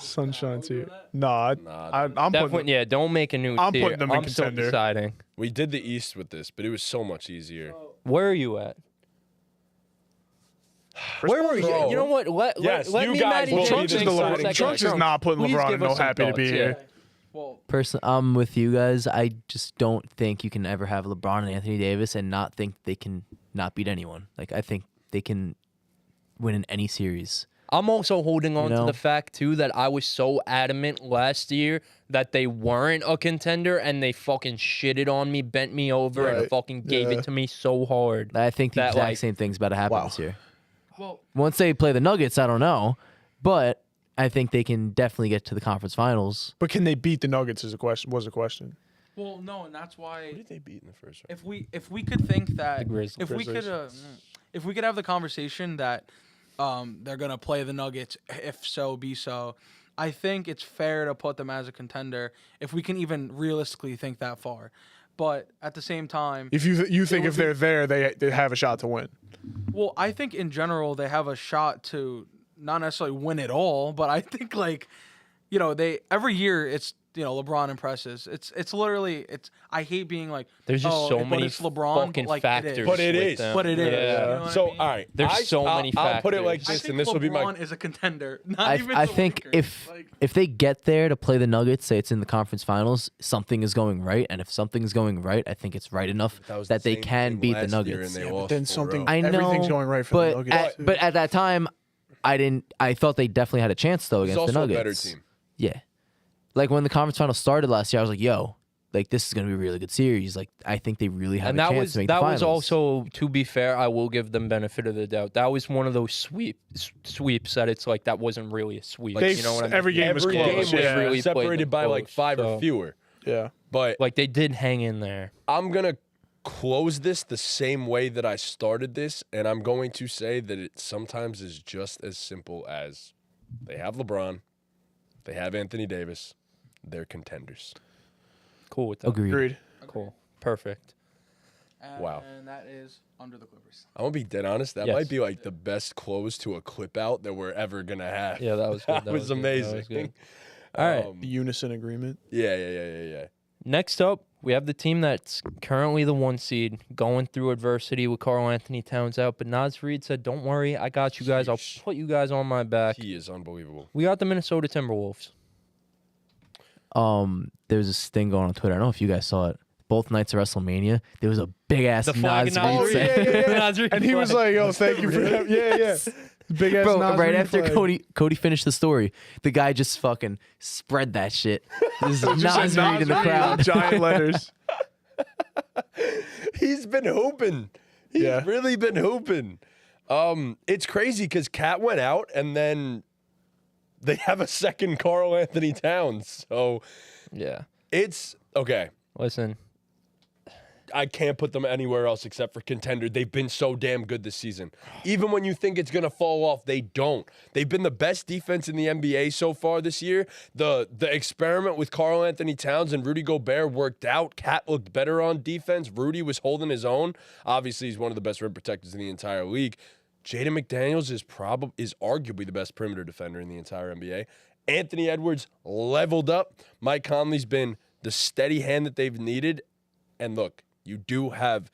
Sunshine Are we doing too. that? Nah, I'm Definitely, putting. yeah. Don't make a new I'm tier. putting them in I'm still contender. deciding. We did the East with this, but it was so much easier. Where are you at? Where were you? Bro. You know what? Yes, let you me guys Maddie will Well, be Trunks the is deciding Trunks is not putting Please LeBron give in no us some happy to be thoughts, here. Well, Personally, I'm with you guys. I just don't think you can ever have LeBron and Anthony Davis and not think they can not beat anyone. Like I think they can win in any series. I'm also holding on to know? the fact too that I was so adamant last year that they weren't a contender and they fucking shitted on me, bent me over, and Right. fucking gave Yeah. it to me so hard. I think the That, exact like- same thing's about to happen Wow. this year. well, Once they play the Nuggets, I don't know, but I think they can definitely get to the conference finals. But can they beat the Nuggets? Is a question. Was a question. well, no, and that's why Who did they beat in the first round? if we could think that The Grizzlies. if we could if we could have the conversation that they're gonna play the Nuggets, if so be so, I think it's fair to put them as a contender if we can even realistically think that far. But at the same time, If you think would if they're there, they have a shot to win. well, I think in general they have a shot to not necessarily win it all, but I think like, they every year it's LeBron impresses. It's literally I hate being like There's just so but many it's LeBron, fucking like, factors. It is. But it with is. them. But it is. Yeah. You know what So I mean? all right, There's so many I'll put it like factors. I this, think and this will be my. LeBron is a contender. Not I, even I the think Lakers. Like, if they get there to play the Nuggets, say it's in the conference finals, something is going right, and if something's going right, I think it's right enough was that the they same can thing beat the last year, Nuggets. and they Yeah, but lost then 4-0. something. I know, Everything's going right for the Nuggets. but at that time, I thought they definitely had a chance though He's against the also a Nuggets. better team. Yeah, like when the conference finals started last year, I was like, yo. Like this is gonna be a really good series. Like I think they really have And a that chance was to make that the was finals. also, to be fair, I will give them benefit of the doubt. That was one of those sweeps that it's like that wasn't really a sweep. They- You know what I mean? every game was Every close. game was yeah. really played separated them by like close, 5 so- or fewer. yeah. But Like they did hang in there. I'm gonna close this the same way that I started this, and I'm going to say that it sometimes is just as simple as they have LeBron, they have Anthony Davis, they're contenders. Cool with that. Agreed. Agreed. Cool. Perfect. And Wow. that is under the Clippers. I'm gonna be dead honest. That Yes. might be like the best close to a clip out that we're ever gonna have. Yeah, that was good. That was good. amazing. That was good. All right. Unison agreement. Yeah. Next up, we have the team that's currently the 1 seed, going through adversity with Karl Anthony Towns out. But Naz Reid said, "Don't worry, I got you guys. I'll Sheesh. put you guys on my back." He is unbelievable. We got the Minnesota Timberwolves. There's this thing going on Twitter. I don't know if you guys saw it. Both nights of Wrestle Mania, there was a big ass The flag Nas and Nas Reid Reid. saying- Nas Reid And he was flag. like, "Yo, thank you for that." Yeah. Big ass. Bro, Nas right Reid after flag. Cody finished the story, the guy just fucking spread that shit. This is Just Nas said Reid in the Nas Reid crowd. with giant letters. He's been hooping. He's Yeah. really been hooping. It's crazy because Cat went out and then they have a second Karl Anthony Towns. So Yeah. it's okay. Listen, I can't put them anywhere else except for contender. They've been so damn good this season. Even when you think it's going to fall off, they don't. They've been the best defense in the NBA so far this year. The experiment with Karl Anthony Towns and Rudy Gobert worked out. Cat looked better on defense. Rudy was holding his own. Obviously, he's one of the best rim protectors in the entire league. Jaden McDaniels is arguably the best perimeter defender in the entire NBA. Anthony Edwards leveled up. Mike Conley's been the steady hand that they've needed. And look, you do have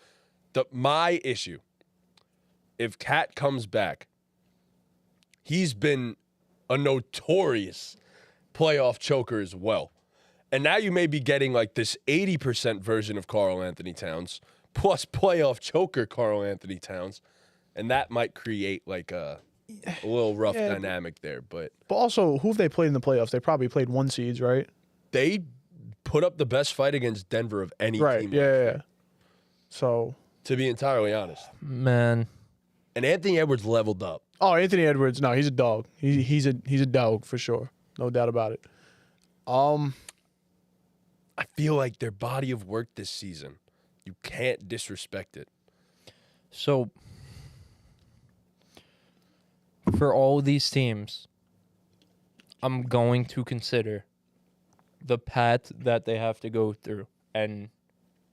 my issue. If Cat comes back, he's been a notorious playoff choker as well. And now you may be getting like this 80% version of Karl Anthony Towns plus playoff choker Karl Anthony Towns. And that might create like a little rough Yeah, dynamic there. But But also, who have they played in the playoffs? They probably played 1 seeds, right? they put up the best fight against Denver of any Right. team. Yeah. So, To be entirely honest. man, And Anthony Edwards leveled up. Anthony Edwards, no, he's a dog. He's a dog for sure, no doubt about it. I feel like their body of work this season, you can't disrespect it. so for all these teams, I'm going to consider the path that they have to go through. And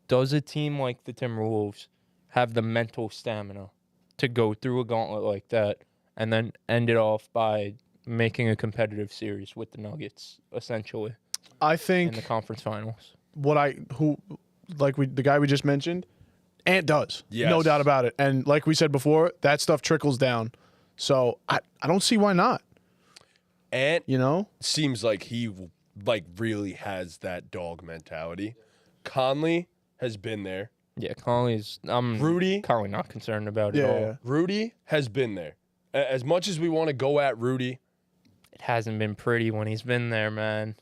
does a team like the Timberwolves have the mental stamina to go through a gauntlet like that and then end it off by making a competitive series with the Nuggets, essentially, I in think the conference finals? the guy we just mentioned, Ant does. Yes. No doubt about it. And like we said before, that stuff trickles down. So I don't see why not, Ant you know? seems like he really has that dog mentality. Conley has been there. Yeah, Conley's. I'm Rudy? Conley not concerned about it all. Yeah. Rudy has been there. As much as we want to go at Rudy, It hasn't been pretty when he's been there, man.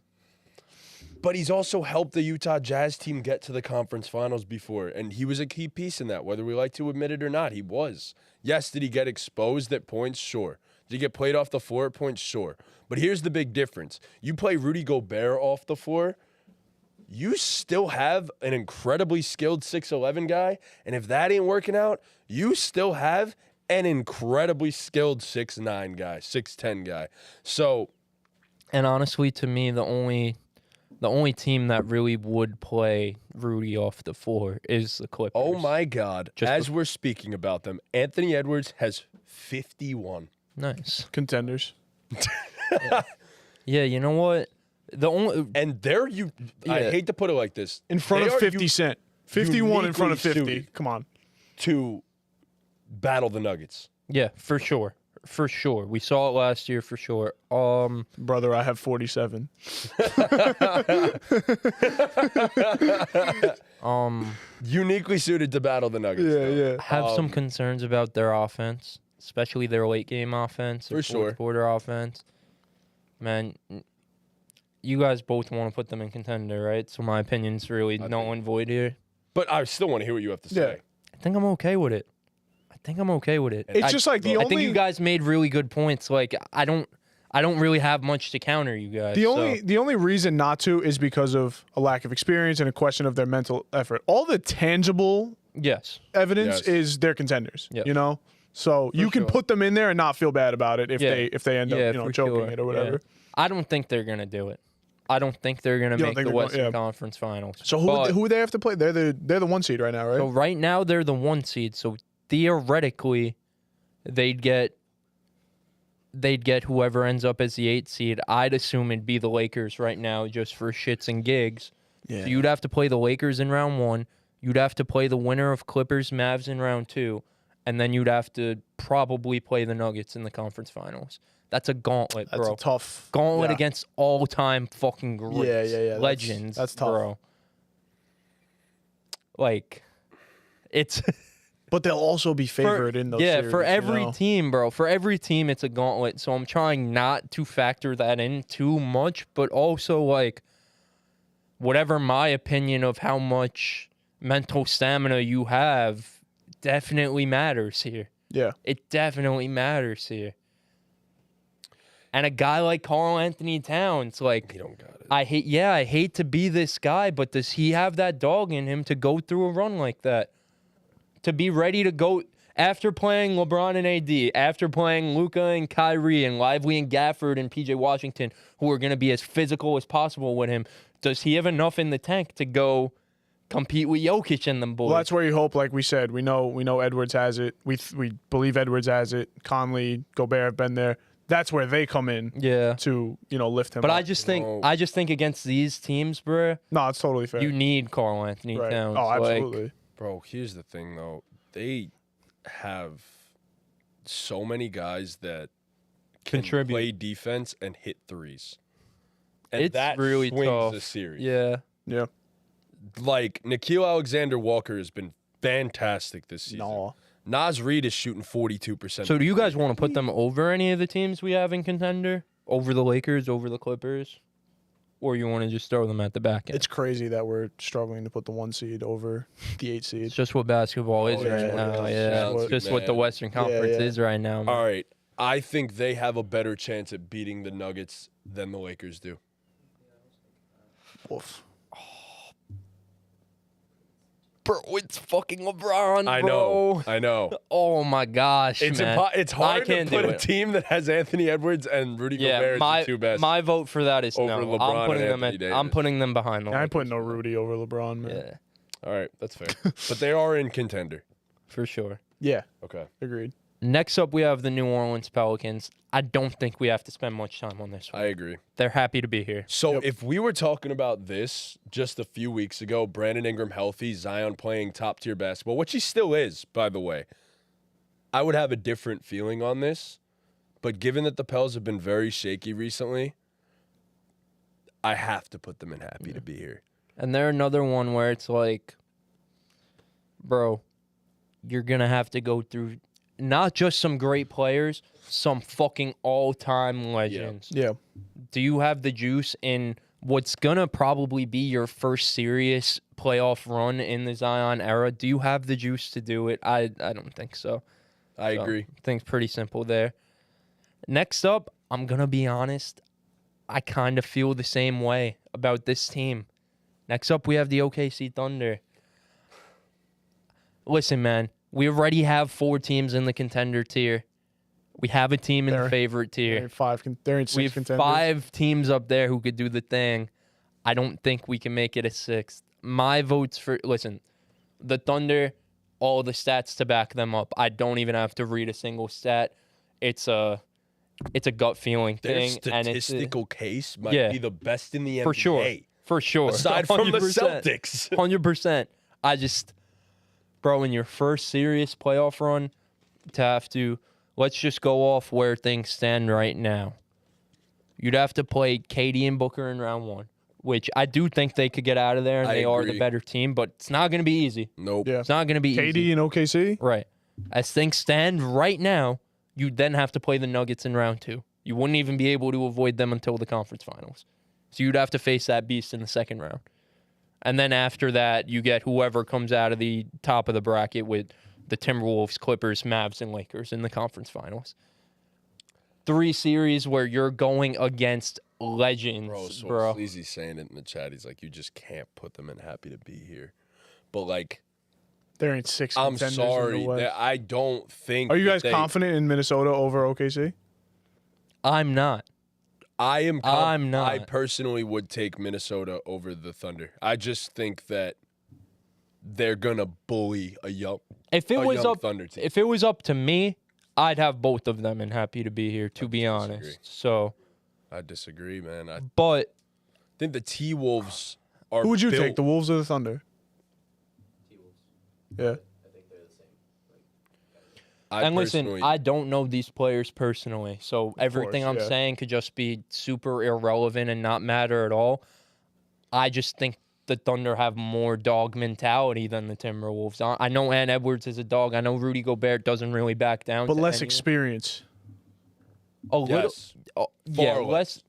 but he's also helped the Utah Jazz team get to the conference finals before, and he was a key piece in that, whether we like to admit it or not. He was. Yes, did he get exposed at points? Sure. Did he get played off the floor at points? Sure. But here's the big difference. You play Rudy Gobert off the floor, you still have an incredibly skilled 6'11 guy, and if that ain't working out, you still have an incredibly skilled 6'9 guy, 6'10 guy. So, And honestly, to me, the only team that really would play Rudy off the floor is the Clippers. oh my God, Just as we're speaking about them, Anthony Edwards has 51. Nice. Contenders. Yeah, you know what? The only And I Yeah. hate to put it like this. In front they of are 50 Cent. 51 in front of uniquely 50. suited Come on. to battle the Nuggets. yeah, for sure. For sure. We saw it last year for sure. Brother, I have 47. Uniquely suited to battle the Nuggets. though. Yeah. I have some concerns about their offense, especially their late game offense, their For sure. fourth quarter offense. Man, you guys both want to put them in contender, right? So my opinion's really null and void here. But I still want to hear what you have to say. I think I'm okay with it. It's just like the I think only you guys made really good points. Like I don't really have much to counter you guys. the only reason not to is because of a lack of experience and a question of their mental effort. All the tangible Yes. evidence Yes. is they're contenders. Yep. You know? So you can sure. put them in there and not feel bad about it if Yeah. they end up, Yeah, you know, for choking sure. it or whatever. Yeah. I don't think they're gonna do it. I don't think they're gonna You don't make think the they're going- Western yeah. Conference Finals. So But- who they have to play? They're the 1 seed right now, right? So right now they're the 1 seed. So theoretically, they'd get whoever ends up as the 8 seed. I'd assume it'd be the Lakers right now, just for shits and gigs. Yeah. So you'd have to play the Lakers in round 1. You'd have to play the winner of Clippers Mavs in round 2, and then you'd have to probably play the Nuggets in the conference finals. That's a gauntlet, That's bro. a tough Gauntlet yeah. against all-time fucking greats, Yeah. legends. That's tough. bro. Like, it's But they'll also be favored in those series. for every you know? team, bro. For every team, it's a gauntlet. So I'm trying not to factor that in too much, but also like, whatever my opinion of how much mental stamina you have definitely matters here. Yeah. It definitely matters here. And a guy like Karl Anthony Towns, like, He don't got it. I hate to be this guy, but does he have that dog in him to go through a run like that? To be ready to go after playing LeBron and AD, after playing Luka and Kyrie and Lively and Gafford and PJ Washington, who are going to be as physical as possible with him, does he have enough in the tank to go compete with Jokic and them boys? Well, that's where you hope. Like we said, we know Edwards has it. We believe Edwards has it. Conley, Gobert have been there. That's where they come in yeah. to lift him. But up. I just think against these teams, bruh, No, it's totally fair. you need Karl Anthony right. Towns. Oh, Like, absolutely. Bro, here's the thing, though. They have so many guys that can Contribute. play defense and hit threes. And It's that really swings tough. the series. yeah. Yeah. Like, Nikhil Alexander-Walker has been fantastic this season. No. Nas Reed is shooting 42%. So do you guys want to put them over any of the teams we have in contender? Over the Lakers, over the Clippers? Or you want to just throw them at the back end? It's crazy that we're struggling to put the 1 seed over the 8 seed. It's just what basketball is yeah, right yeah, now. yeah. Yeah, Sounds it's just what the mad. Western Conference yeah. is right now. man. All right. I think they have a better chance at beating the Nuggets than the Lakers do. Woof. Bro, it's fucking LeBron, I bro. know. Oh my gosh, It's man. it's hard to can't put do a it. team that has Anthony Edwards and Rudy Yeah, Gobert as the two best. my vote for that is over no. LeBron I'm putting and them Anthony I'm Davis. putting them behind the I ain't Lakers. putting no Rudy over LeBron, man. Yeah, All right, that's fair. But they are in contender. for sure. Yeah, Okay. agreed. Next up, we have the New Orleans Pelicans. I don't think we have to spend much time on this one. I agree. They're happy to be here. So Yep. if we were talking about this just a few weeks ago, Brandon Ingram healthy, Zion playing top-tier basketball, which he still is, by the way, I would have a different feeling on this. But given that the Pels have been very shaky recently, I have to put them in happy to be here. And they're another one where it's like, bro, you're going to have to go through not just some great players, some fucking all-time legends. Yeah. Do you have the juice in what's going to probably be your first serious playoff run in the Zion era? Do you have the juice to do it? I don't think so. I So, agree. I think it's pretty simple there. Next up, I'm going to be honest. I kind of feel the same way about this team. Next up, we have the OKC Thunder. Listen, man, we already have 4 teams in the contender tier. We have a team in the They're- favorite They're tier. in 5. They're in 6 We have contenders. 5 teams up there who could do the thing. I don't think we can make it a 6th. My vote's for, listen, the Thunder, all the stats to back them up. I don't even have to read a single stat. It's a gut feeling Their thing. And it's statistical case might yeah. be the best in the NBA. for sure. For sure. Aside from the 100%. Celtics. 100%. I just, bro, in your first serious playoff run, to have to, let's just go off where things stand right now. You'd have to play KD and Booker in round 1, which I do think they could get out of there, and I they are the agree. better team, but it's not going to be easy. Nope. Yeah. It's not going to be KD easy. and OKC. Right. As things stand right now, you'd then have to play the Nuggets in round 2. You wouldn't even be able to avoid them until the conference finals. So you'd have to face that beast in the second round. And then after that, you get whoever comes out of the top of the bracket with the Timberwolves, Clippers, Mavs, and Lakers in the conference finals. 3 series where you're going against legends, Bro, so bro. Sleazy's saying it in the chat. He's like, you just can't put them in happy to be here. But, like, They're in 6 I'm contenders in sorry. the West. That I don't think. Are you that guys they- confident in Minnesota over OKC? I'm not. I'm not. I personally would take Minnesota over the Thunder. I just think that they're gonna bully a young Thunder team. If it was up to me, I'd have both of them and happy to be here. To be honest, so I disagree, man. I but think the T-Wolves are. Who would you built- take, the Wolves or the Thunder? Yeah. and listen, personally- I don't know these players personally, so everything I'm yeah. saying could just be super irrelevant and not matter at all. I just think the Thunder have more dog mentality than the Timberwolves. I know Ant Edwards is a dog. I know Rudy Gobert doesn't really back down. But to less anyone. experience. A little, Yes. yeah, Far less.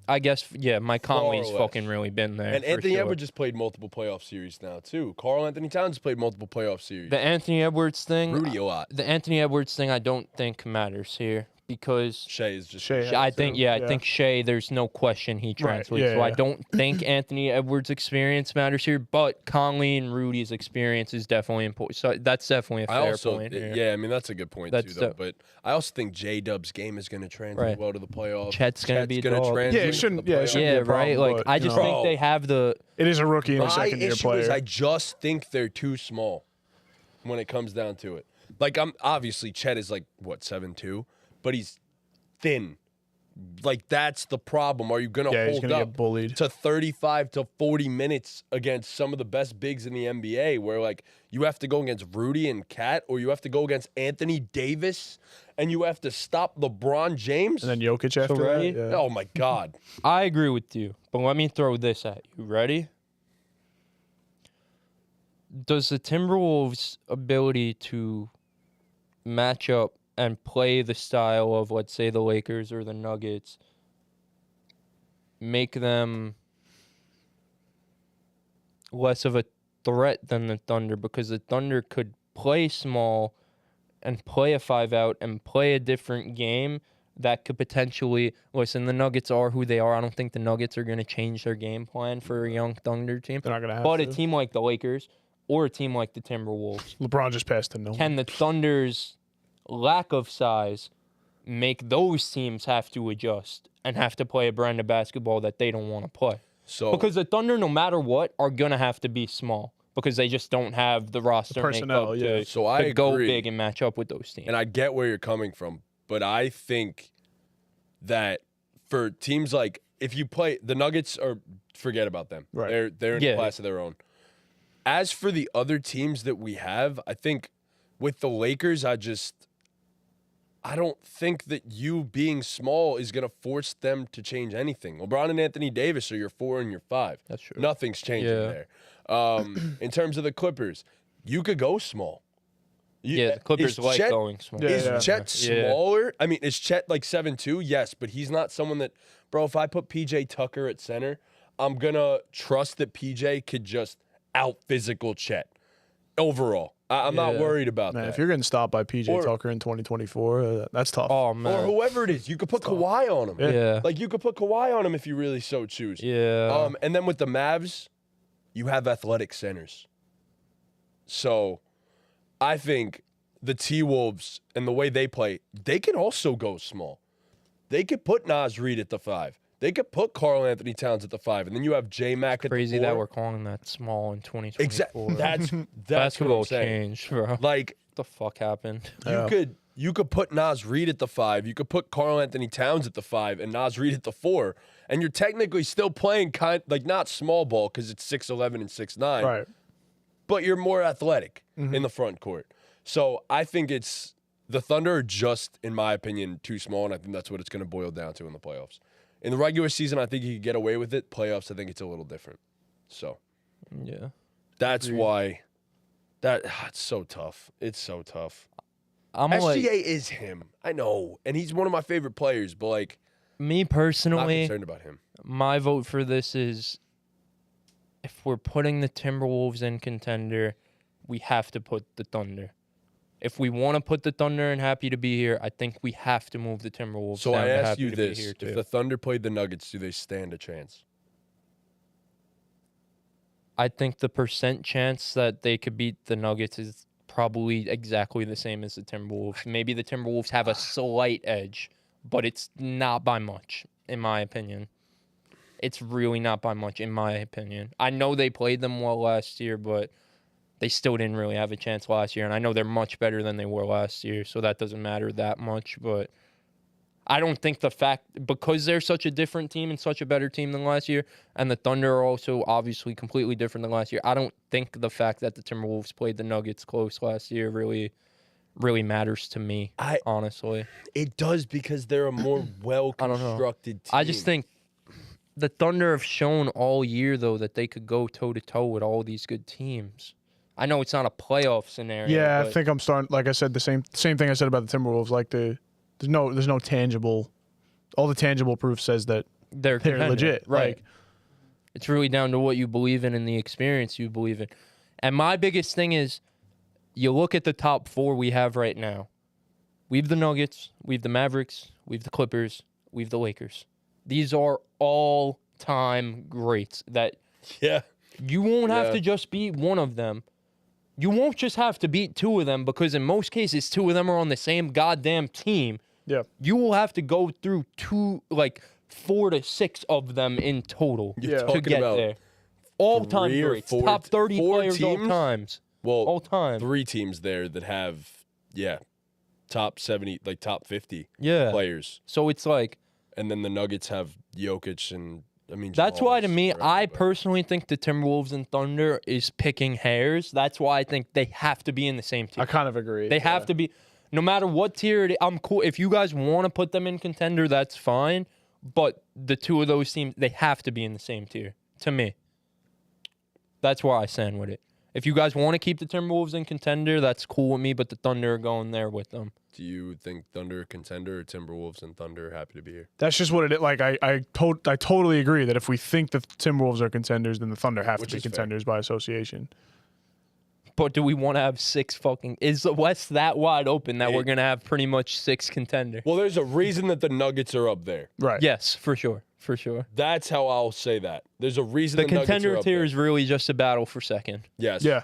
I guess, yeah. Mike Conley's less. fucking really been there. And for Anthony sure. Edwards just played multiple playoff series now too. Karl Anthony Towns played multiple playoff series. The Anthony Edwards thing. Rudy a lot. The Anthony Edwards thing, I don't think matters here because Shea is just Shea. I Yeah, think, so, yeah, I yeah. think Shea. There's no question he translates. yeah, so I yeah. don't think Anthony Edwards' experience matters here, but Conley and Rudy's experience is definitely important. So that's definitely a fair point here. yeah, I mean that's a good point That's too, though. the- But I also think J-Dub's game is going to translate Right. well to the playoffs. Chet's gonna be a gonna dog. translate Yeah, it to shouldn't- the yeah, it playoffs. shouldn't be Yeah, a problem, right. Like but, I you just know. think they have the. It is a rookie and a My second-year issue player. is I just think they're too small when it comes down to it. Like I'm obviously Chet is like what 7'2", but he's thin. Like that's the problem. Are you going to Yeah, he's hold gonna up get bullied. to 35 to 40 minutes against some of the best bigs in the NBA? Where like you have to go against Rudy and Cat, or you have to go against Anthony Davis, and you have to stop LeBron James. And then Jokic after ready? that. Yeah. Oh my God! I agree with you, but let me throw this at you. Ready? Does the Timberwolves' ability to match up and play the style of, let's say, the Lakers or the Nuggets make them less of a threat than the Thunder? Because the Thunder could play small and play a 5-out and play a different game that could potentially listen. The Nuggets are who they are. I don't think the Nuggets are going to change their game plan for a young Thunder team. They're not gonna have But to. a team like the Lakers or a team like the Timberwolves, LeBron just passed to no one. can the Thunder's lack of size make those teams have to adjust and have to play a brand of basketball that they don't want to play? So Because the Thunder, no matter what, are going to have to be small because they just don't have the roster personnel, makeup yeah. to, So I to go agree. big and match up with those teams. and I get where you're coming from, but I think that for teams like if you play the Nuggets, or forget about them, Right. They're in Yeah. a class of their own. As for the other teams that we have, I think with the Lakers, I don't think that you being small is going to force them to change anything. LeBron and Anthony Davis are your 4 and your 5. That's true. Nothing's changing Yeah. there. In terms of the Clippers, you could go small. Yeah, the Clippers Is like Chet- going small. Yeah, Is yeah. Chet Yeah. smaller? I mean, is Chet like 7'2"? Yes, but he's not someone that, bro, if I put PJ Tucker at center, I'm going to trust that PJ could just out-physical Chet overall. I'm not Yeah. worried about Man, that. if you're getting stopped by PJ Or- Tucker in 2024, that's tough. Oh, Or man. whoever it is, you could put Kawhi on him. Yeah. Like, you could put Kawhi on him if you really so choose. Yeah. And then with the Mavs, you have athletic centers. So I think the T-Wolves and the way they play, they can also go small. They could put Naz Reid at the 5. They could put Karl Anthony Towns at the 5. And then you have J-Mac at Crazy the 4. that we're calling that small in 2024. Exactly. That's what Basketball I'm saying. changed, bro. What Like, the fuck happened? you could put Naz Reid at the 5. You could put Karl Anthony Towns at the 5 and Naz Reid at the 4. And you're technically still playing not small ball because it's 6'11" and 6'9". Right. But you're more athletic in the front court. So I think the Thunder are just, in my opinion, too small, and I think that's what it's going to boil down to in the playoffs. In the regular season, I think you could get away with it. Playoffs, I think it's a little different. So Yeah. that's why it's so tough. It's so tough. I'm SGA like, is him. I know. And he's one of my favorite players, but like, me I'm not personally, concerned about him. my vote for this is if we're putting the Timberwolves in contender, we have to put the Thunder. If we want to put the Thunder and happy to be here, I think we have to move the Timberwolves So down I to ask happy you to be this. here If too. the Thunder played the Nuggets, do they stand a chance? I think the percent chance that they could beat the Nuggets is probably exactly the same as the Timberwolves. Maybe the Timberwolves have a slight edge, but it's not by much. in my opinion. It's really not by much, in my opinion. I know they played them well last year, but they still didn't really have a chance last year. And I know they're much better than they were last year, so that doesn't matter that much. But I don't think the fact, because they're such a different team and such a better team than last year, and the Thunder are also obviously completely different than last year, I don't think the fact that the Timberwolves played the Nuggets close last year really matters to me, honestly. It does, because they're a more well-constructed team. I just think the Thunder have shown all year, though, that they could go toe-to-toe with all these good teams. I know it's not a playoff scenario. Yeah, but I think I'm starting, like I said, the same thing I said about the Timberwolves. Like, there's no tangible, all the tangible proof says that they're legit. Right. Like, it's really down to what you believe in and the experience you believe in. And my biggest thing is, you look at the top 4 we have right now. We have the Nuggets, we have the Mavericks, we have the Clippers, we have the Lakers. These are all-time greats that you won't have to just beat one of them. You won't just have to beat 2 of them, because in most cases 2 of them are on the same goddamn team. Yeah. You will have to go through 4 to 6 of them in total to get there. All-time greats, top 30 players teams? all times. Well, all time. 3 teams there that have, top 70, like top 50 players. So it's like, and then the Nuggets have Jokic and, that's Jamal why, to me, forever, I but- personally think the Timberwolves and Thunder is picking hairs. That's why I think they have to be in the same tier. I kind of agree. They have to be, no matter what tier it is. I'm cool. If you guys want to put them in contender, that's fine. But the 2 of those teams, they have to be in the same tier, to me. That's where I stand with it. If you guys want to keep the Timberwolves in contender, that's cool with me, but the Thunder are going there with them. Do you think Thunder a contender, or Timberwolves and Thunder are happy to be here? That's just what it is. Like, I totally agree that if we think the Timberwolves are contenders, then the Thunder have Which to be is fair. contenders by association. But do we want to have 6 fucking... Is the West that wide open that we're going to have pretty much 6 contenders? Well, there's a reason that the Nuggets are up there. Right. Yes, for sure. For sure. That's how I'll say that. There's a reason The the Nuggets contender are up tier there. is really just a battle for second. Yes. Yeah.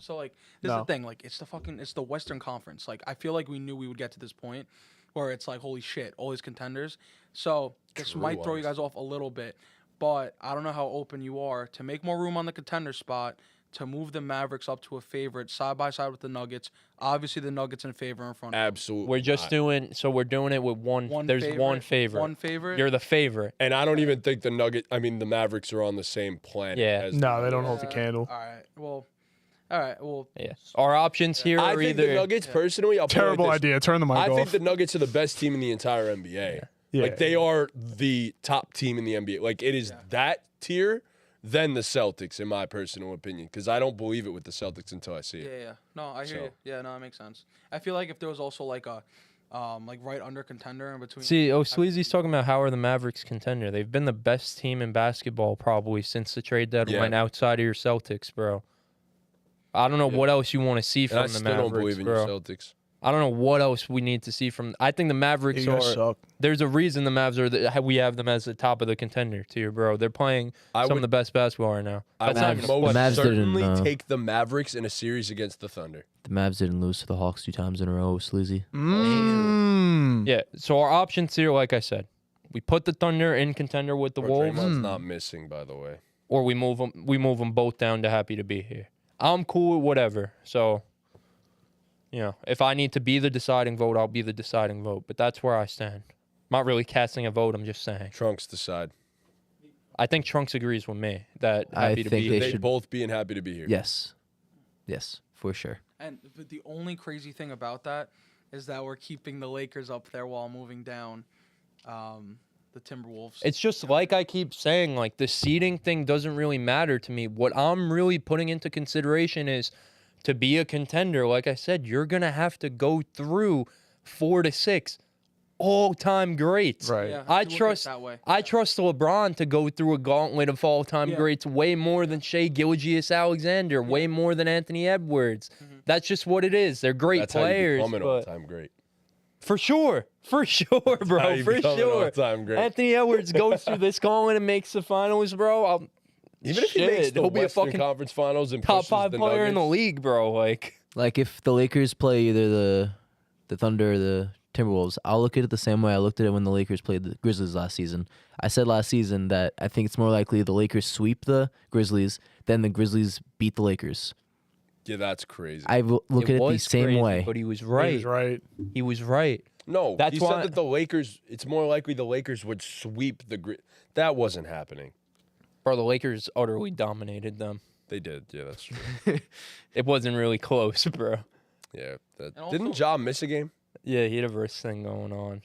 So like, this is the thing. Like, it's the Western Conference. Like, I feel like we knew we would get to this point where it's like, holy shit, all these contenders. So this might throw you guys off a little bit, but I don't know how open you are to make more room on the contender spot, to move the Mavericks up to a favorite side by side with the Nuggets. Obviously, the Nuggets in favor in front of them. Absolutely. We're just doing... So we're doing it with one... There's one favorite. One favorite. You're the favorite. And I don't even think the Mavericks are on the same planet. Yeah. As No, they don't hold the candle. All right. Well, Yeah. Our options here I are think either... the Nuggets, personally, I'll put it like Terrible this. idea. Turn the mic I off. think the Nuggets are the best team in the entire NBA. Yeah. Like, they are the top team in the NBA. Like, it is that tier, then the Celtics, in my personal opinion, because I don't believe it with the Celtics until I see it. yeah. No, I hear you. Yeah, no, that makes sense. I feel like if there was also like a, like right under contender in between. See, Sleazy's talking about how are the Mavericks contender. They've been the best team in basketball probably since the trade deadline outside of your Celtics, bro. I don't know what else you want to see from And I the still Mavericks, don't believe in bro. your Celtics. I don't know what else we need to see from... I think the Mavericks You guys are... suck. There's a reason the Mavs are... we have them as the top of the contender tier, bro. They're playing some of the best basketball right now. I That's not would even a most Mavs didn't, certainly take the Mavericks in a series against the Thunder. The Mavs didn't lose to the Hawks 2 times in a row, Sleazy. Yeah, so our options here, like I said, we put the Thunder in contender with the Wolves, Draymond's not missing, by the way. or we move them both down to happy to be here. I'm cool with whatever. So, you know, if I need to be the deciding vote, I'll be the deciding vote. But that's where I stand. I'm not really casting a vote. I'm just saying. Trunks decide. I think Trunks agrees with me that I happy to think be they here. They should- both being happy to be here. Yes. Yes, for sure. But the only crazy thing about that is that we're keeping the Lakers up there while moving down the Timberwolves. It's just like I keep saying, like the seeding thing doesn't really matter to me. What I'm really putting into consideration is to be a contender, like I said, you're going to have to go through 4 to 6 all-time greats. Right. Yeah, I look at it trust that way. I trust LeBron to go through a gauntlet of all-time Yeah. greats way more than Shea Gilgeous-Alexander, way more than Anthony Edwards. That's just what it is. They're great That's how you players. become an but- all-time great. For sure, how bro, you for become an sure. all-time great. Anthony Edwards goes through this gauntlet and makes the finals, bro. Even if he makes the he'll be a Western fucking Conference Finals and top pushes 5 the player in the Nuggets, league, bro. Like, Like if the Lakers play either the Thunder or the Timberwolves, I'll look at it the same way I looked at it when the Lakers played the Grizzlies last season. I said last season that I think it's more likely the Lakers sweep the Grizzlies than the Grizzlies beat the Lakers. Yeah, that's crazy. I look at it the was same crazy, way. But he was right. He's right. He was right. No, That's he why- said that the Lakers, it's more likely the Lakers would sweep the That wasn't happening. Bro, the Lakers utterly dominated them. They did. Yeah, that's true. It wasn't really close, bro. Yeah. And Didn't also- Ja miss a game? Yeah, he had a verse thing going on.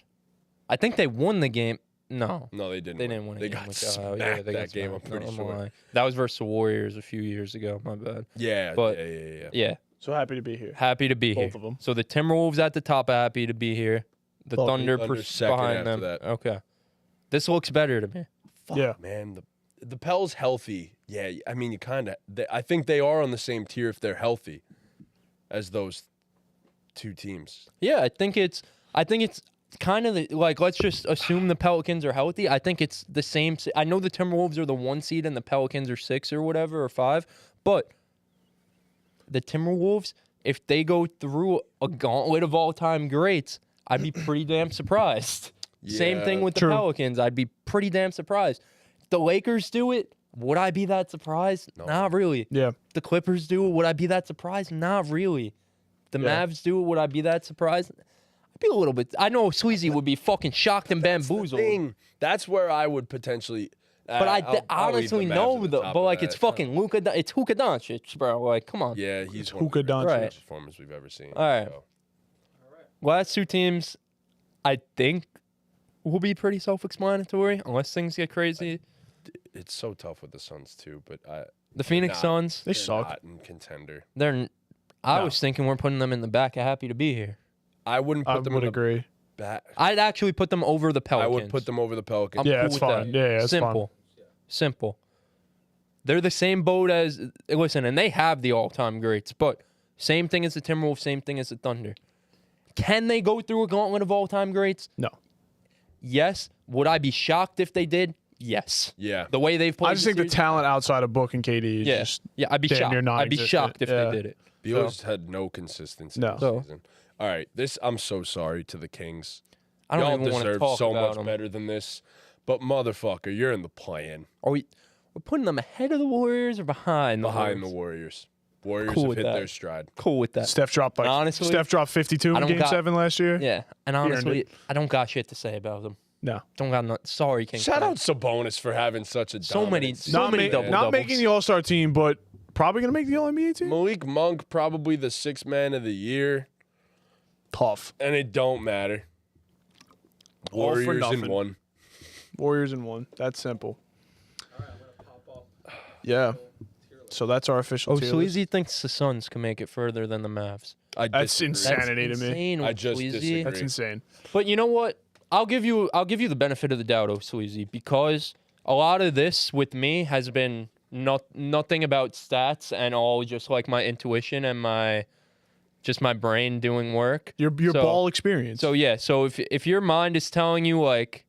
I think they won the game. No, No, they didn't. they didn't win. They a game got with smacked they that got game, smacked. I'm pretty No, sure. lying. That was versus the Warriors a few years ago. My bad. Yeah, But- yeah. Yeah, So happy to be here. happy to be Both here. of them. So the Timberwolves at the top, happy to be here. The Both. Thunder Thunder's second behind after them. that. Okay, this looks better to me. Fuck, Yeah. man. The Pels healthy. Yeah, I mean, you kind of. I think they are on the same tier if they're healthy as those two teams. Yeah, I think it's kind of like, let's just assume the Pelicans are healthy. I think it's the same. I know the Timberwolves are the 1 seed and the Pelicans are 6 or whatever or 5, but the Timberwolves, if they go through a gauntlet of all-time greats, I'd be pretty damn surprised. Same Yeah. thing with the True. Pelicans. I'd be pretty damn surprised. If the Lakers do it, would I be that surprised? No. Not really. Yeah. The Clippers do it, would I be that surprised? Not really. The Yeah. Mavs do it, would I be that surprised? I'd be a little bit. I know Sleazy would be fucking shocked and bamboozled. That's where I would potentially. But I'll leave honestly the Mavs know at the though. top But of like that. it's fucking Luka. It's Luka Doncic, bro. Like, come on. Yeah, he's It's one of the Luka greatest Doncic. Right. performers we've ever seen. All right. so. Last two teams, I think, will be pretty self-explanatory unless things get crazy. It's so tough with the Suns too, but The Phoenix not. Suns. They they're suck. not in contender. I No. was thinking we're putting them in the back. Happy to be here. I wouldn't I put them would in agree. the back. I'd actually put them over the I Pelicans. would put them over the Pelicans. I'm Yeah, cool it's with fine. that. Yeah, it's Simple. Simple. They're the same boat as listen, and they have the all-time greats, but same thing as the Timberwolves, same thing as the Thunder. Can they go through a gauntlet of all-time greats? No. Yes. Would I be shocked if they did? Yes. Yeah. The way they've played. I just think the series? talent outside of Book and KD is Yeah. just Yeah, I'd be damn shocked. near I'd be non-existent. shocked if Yeah. they did it. Beal's had no consistency No. this So- season. All right, I'm so sorry to the Kings. I don't Y'all even want to deserve talk so about much them. better than this. But motherfucker, you're in the play-in We're putting them ahead of the Warriors or behind the behind the Warriors? Warriors. Warriors Cool have with hit that. their stride. Cool with that. Steph dropped like Honestly, Steph dropped 52 I in don't Game got- 7 last year. Yeah, and earned honestly, I don't got shit to say about them. No. Don't got no. Sorry, King. Shout out Sabonis for having such a So many- dominant so season, Not, many man. double- not doubles. making the All-Star team, but probably going to make the All-NBA team. Malik Monk probably the 6th man of the year, Tough. and it don't matter. All for Warriors in nothing. 1. Warriors in 1. That's simple. Yeah. So that's our official Oh, tier list. Sleazy thinks the Suns can make it further than the Mavs. I That's disagree. insanity to me. Insane, I just Sleazy. disagree. That's insane. But you know what? I'll give you the benefit of the doubt, Sleazy, because a lot of this with me has been nothing about stats and all just like my intuition and my brain doing work. Your So- ball experience. So yeah, so if your mind is telling you like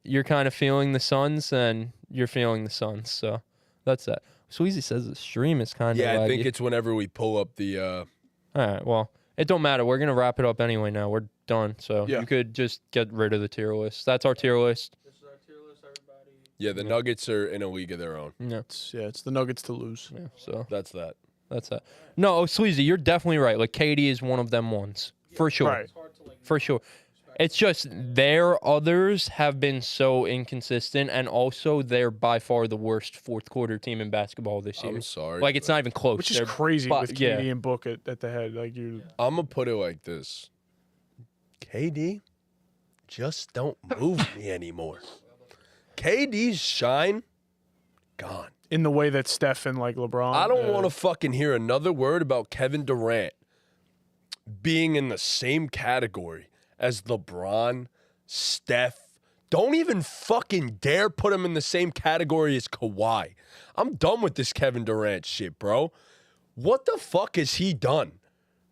you're kind of feeling the Suns, then you're feeling the Suns. So that's that. Sleazy says the stream is kind of Yeah, I think laggy. it's whenever we pull up the. All right, well, it don't matter. We're gonna wrap it up anyway. Now we're done. So Yeah. you could just get rid of the tier list. That's our tier list. This is our tier list, everybody. Yeah, the Nuggets are in a league of their own. Yeah, it's the Nuggets to lose. yeah. So That's that. that's that. No, Sleazy, you're definitely right. Like KD is one of them ones for sure. Right. It's hard to like. For sure. It's just their others have been so inconsistent, and also they're by far the worst fourth quarter team in basketball this year. I'm sorry. Like it's not even close. Which is They're crazy bu- with yeah. KD and Book at the head. Like you, I'm gonna put it like this. KD, just don't move me anymore. KD's shine, gone. in the way that Steph and like LeBron. I don't want to fucking hear another word about Kevin Durant being in the same category as LeBron, Steph. Don't even fucking dare put him in the same category as Kawhi. I'm done with this Kevin Durant shit, bro. What the fuck has he done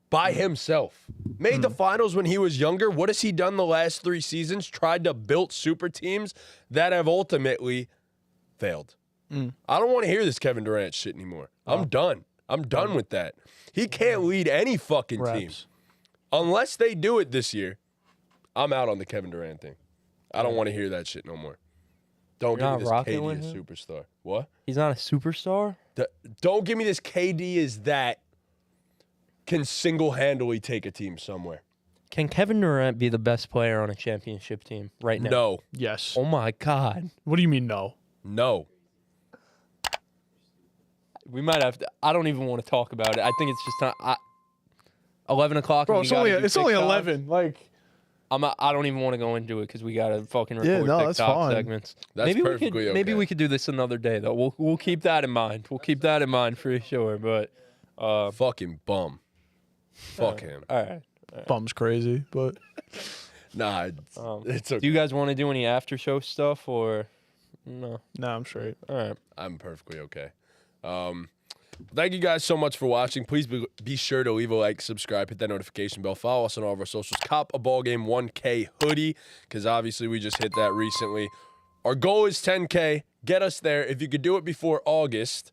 by himself? Made the finals when he was younger. What has he done the last 3 seasons? Tried to build super teams that have ultimately failed. I don't want to hear this Kevin Durant shit anymore. I'm done. I'm done with that. He can't lead any fucking team. Raps. Unless they do it this year, I'm out on the Kevin Durant thing. I don't want to hear that shit no more. Don't You're give me this not rocking KD with is him? superstar. What? He's not a superstar? Don't give me this KD is that can single-handedly take a team somewhere. Can Kevin Durant be the best player on a championship team right now? No. Yes. Oh my God. What do you mean no? No. We might have to. I don't even want to talk about it. I think it's just time. 11 o'clock. Bro, and we it's gotta only do it's only TikToks. 11. Like, I don't even want to go into it because we gotta fucking record Yeah, no, that's TikTok fine. segments. That's maybe perfectly we could, Maybe okay. we could do this another day though. We'll keep that in mind. We'll keep that in mind for sure. But Fucking bum. Fuck him. all right. bum's crazy, but Nah, it's okay. Do you guys want to do any after show stuff or no? nah, I'm straight. All right. I'm perfectly okay. Thank you guys so much for watching. Please be sure to leave a like, subscribe, hit that notification bell, follow us on all of our socials. Cop a BallGame 1K hoodie, because obviously we just hit that recently. Our goal is 10K. Get us there. If you could do it before August,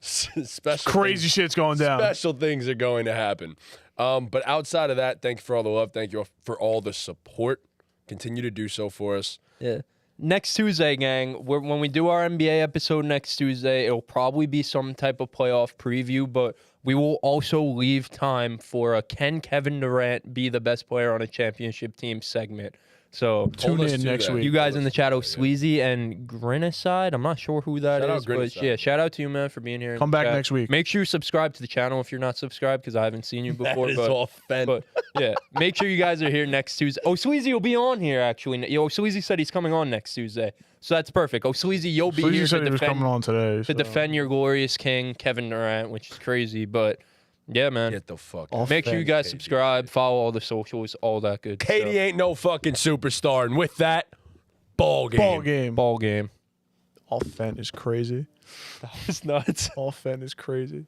special Crazy shit's going down. special things are going to happen. But outside of that, thank you for all the love. Thank you all for all the support. Continue to do so for us. Yeah. Next Tuesday, gang, when we do our NBA episode next Tuesday, it'll probably be some type of playoff preview, but we will also leave time for a Can Kevin Durant be the best player on a championship team segment. So Tune Hold us in to next that. week. you guys in the chat, Yeah. Sleazy and Grinicide. I'm not sure who that Shout out is, but Grinicide. yeah, shout out to you, man, for being here. in Come the back chat. next week. Make sure you subscribe to the channel if you're not subscribed, because I haven't seen you before. That is but, all fen. but yeah, make sure you guys are here next Tuesday. Oh, Sleazy will be on here actually. Yo, Sleazy said he's coming on next Tuesday, so that's perfect. Oh, Sleazy, you'll be Sleazy here said to he was coming defend, on today. to so. defend your glorious king, Kevin Durant, which is crazy, but yeah, man. Get the fuck All out. Make sure you guys KD. subscribe, follow all the socials, all that good KD stuff. ain't no fucking superstar. And with that, ball game. Ball game. Ball game. All Fen is crazy. That was nuts. All Fen is crazy.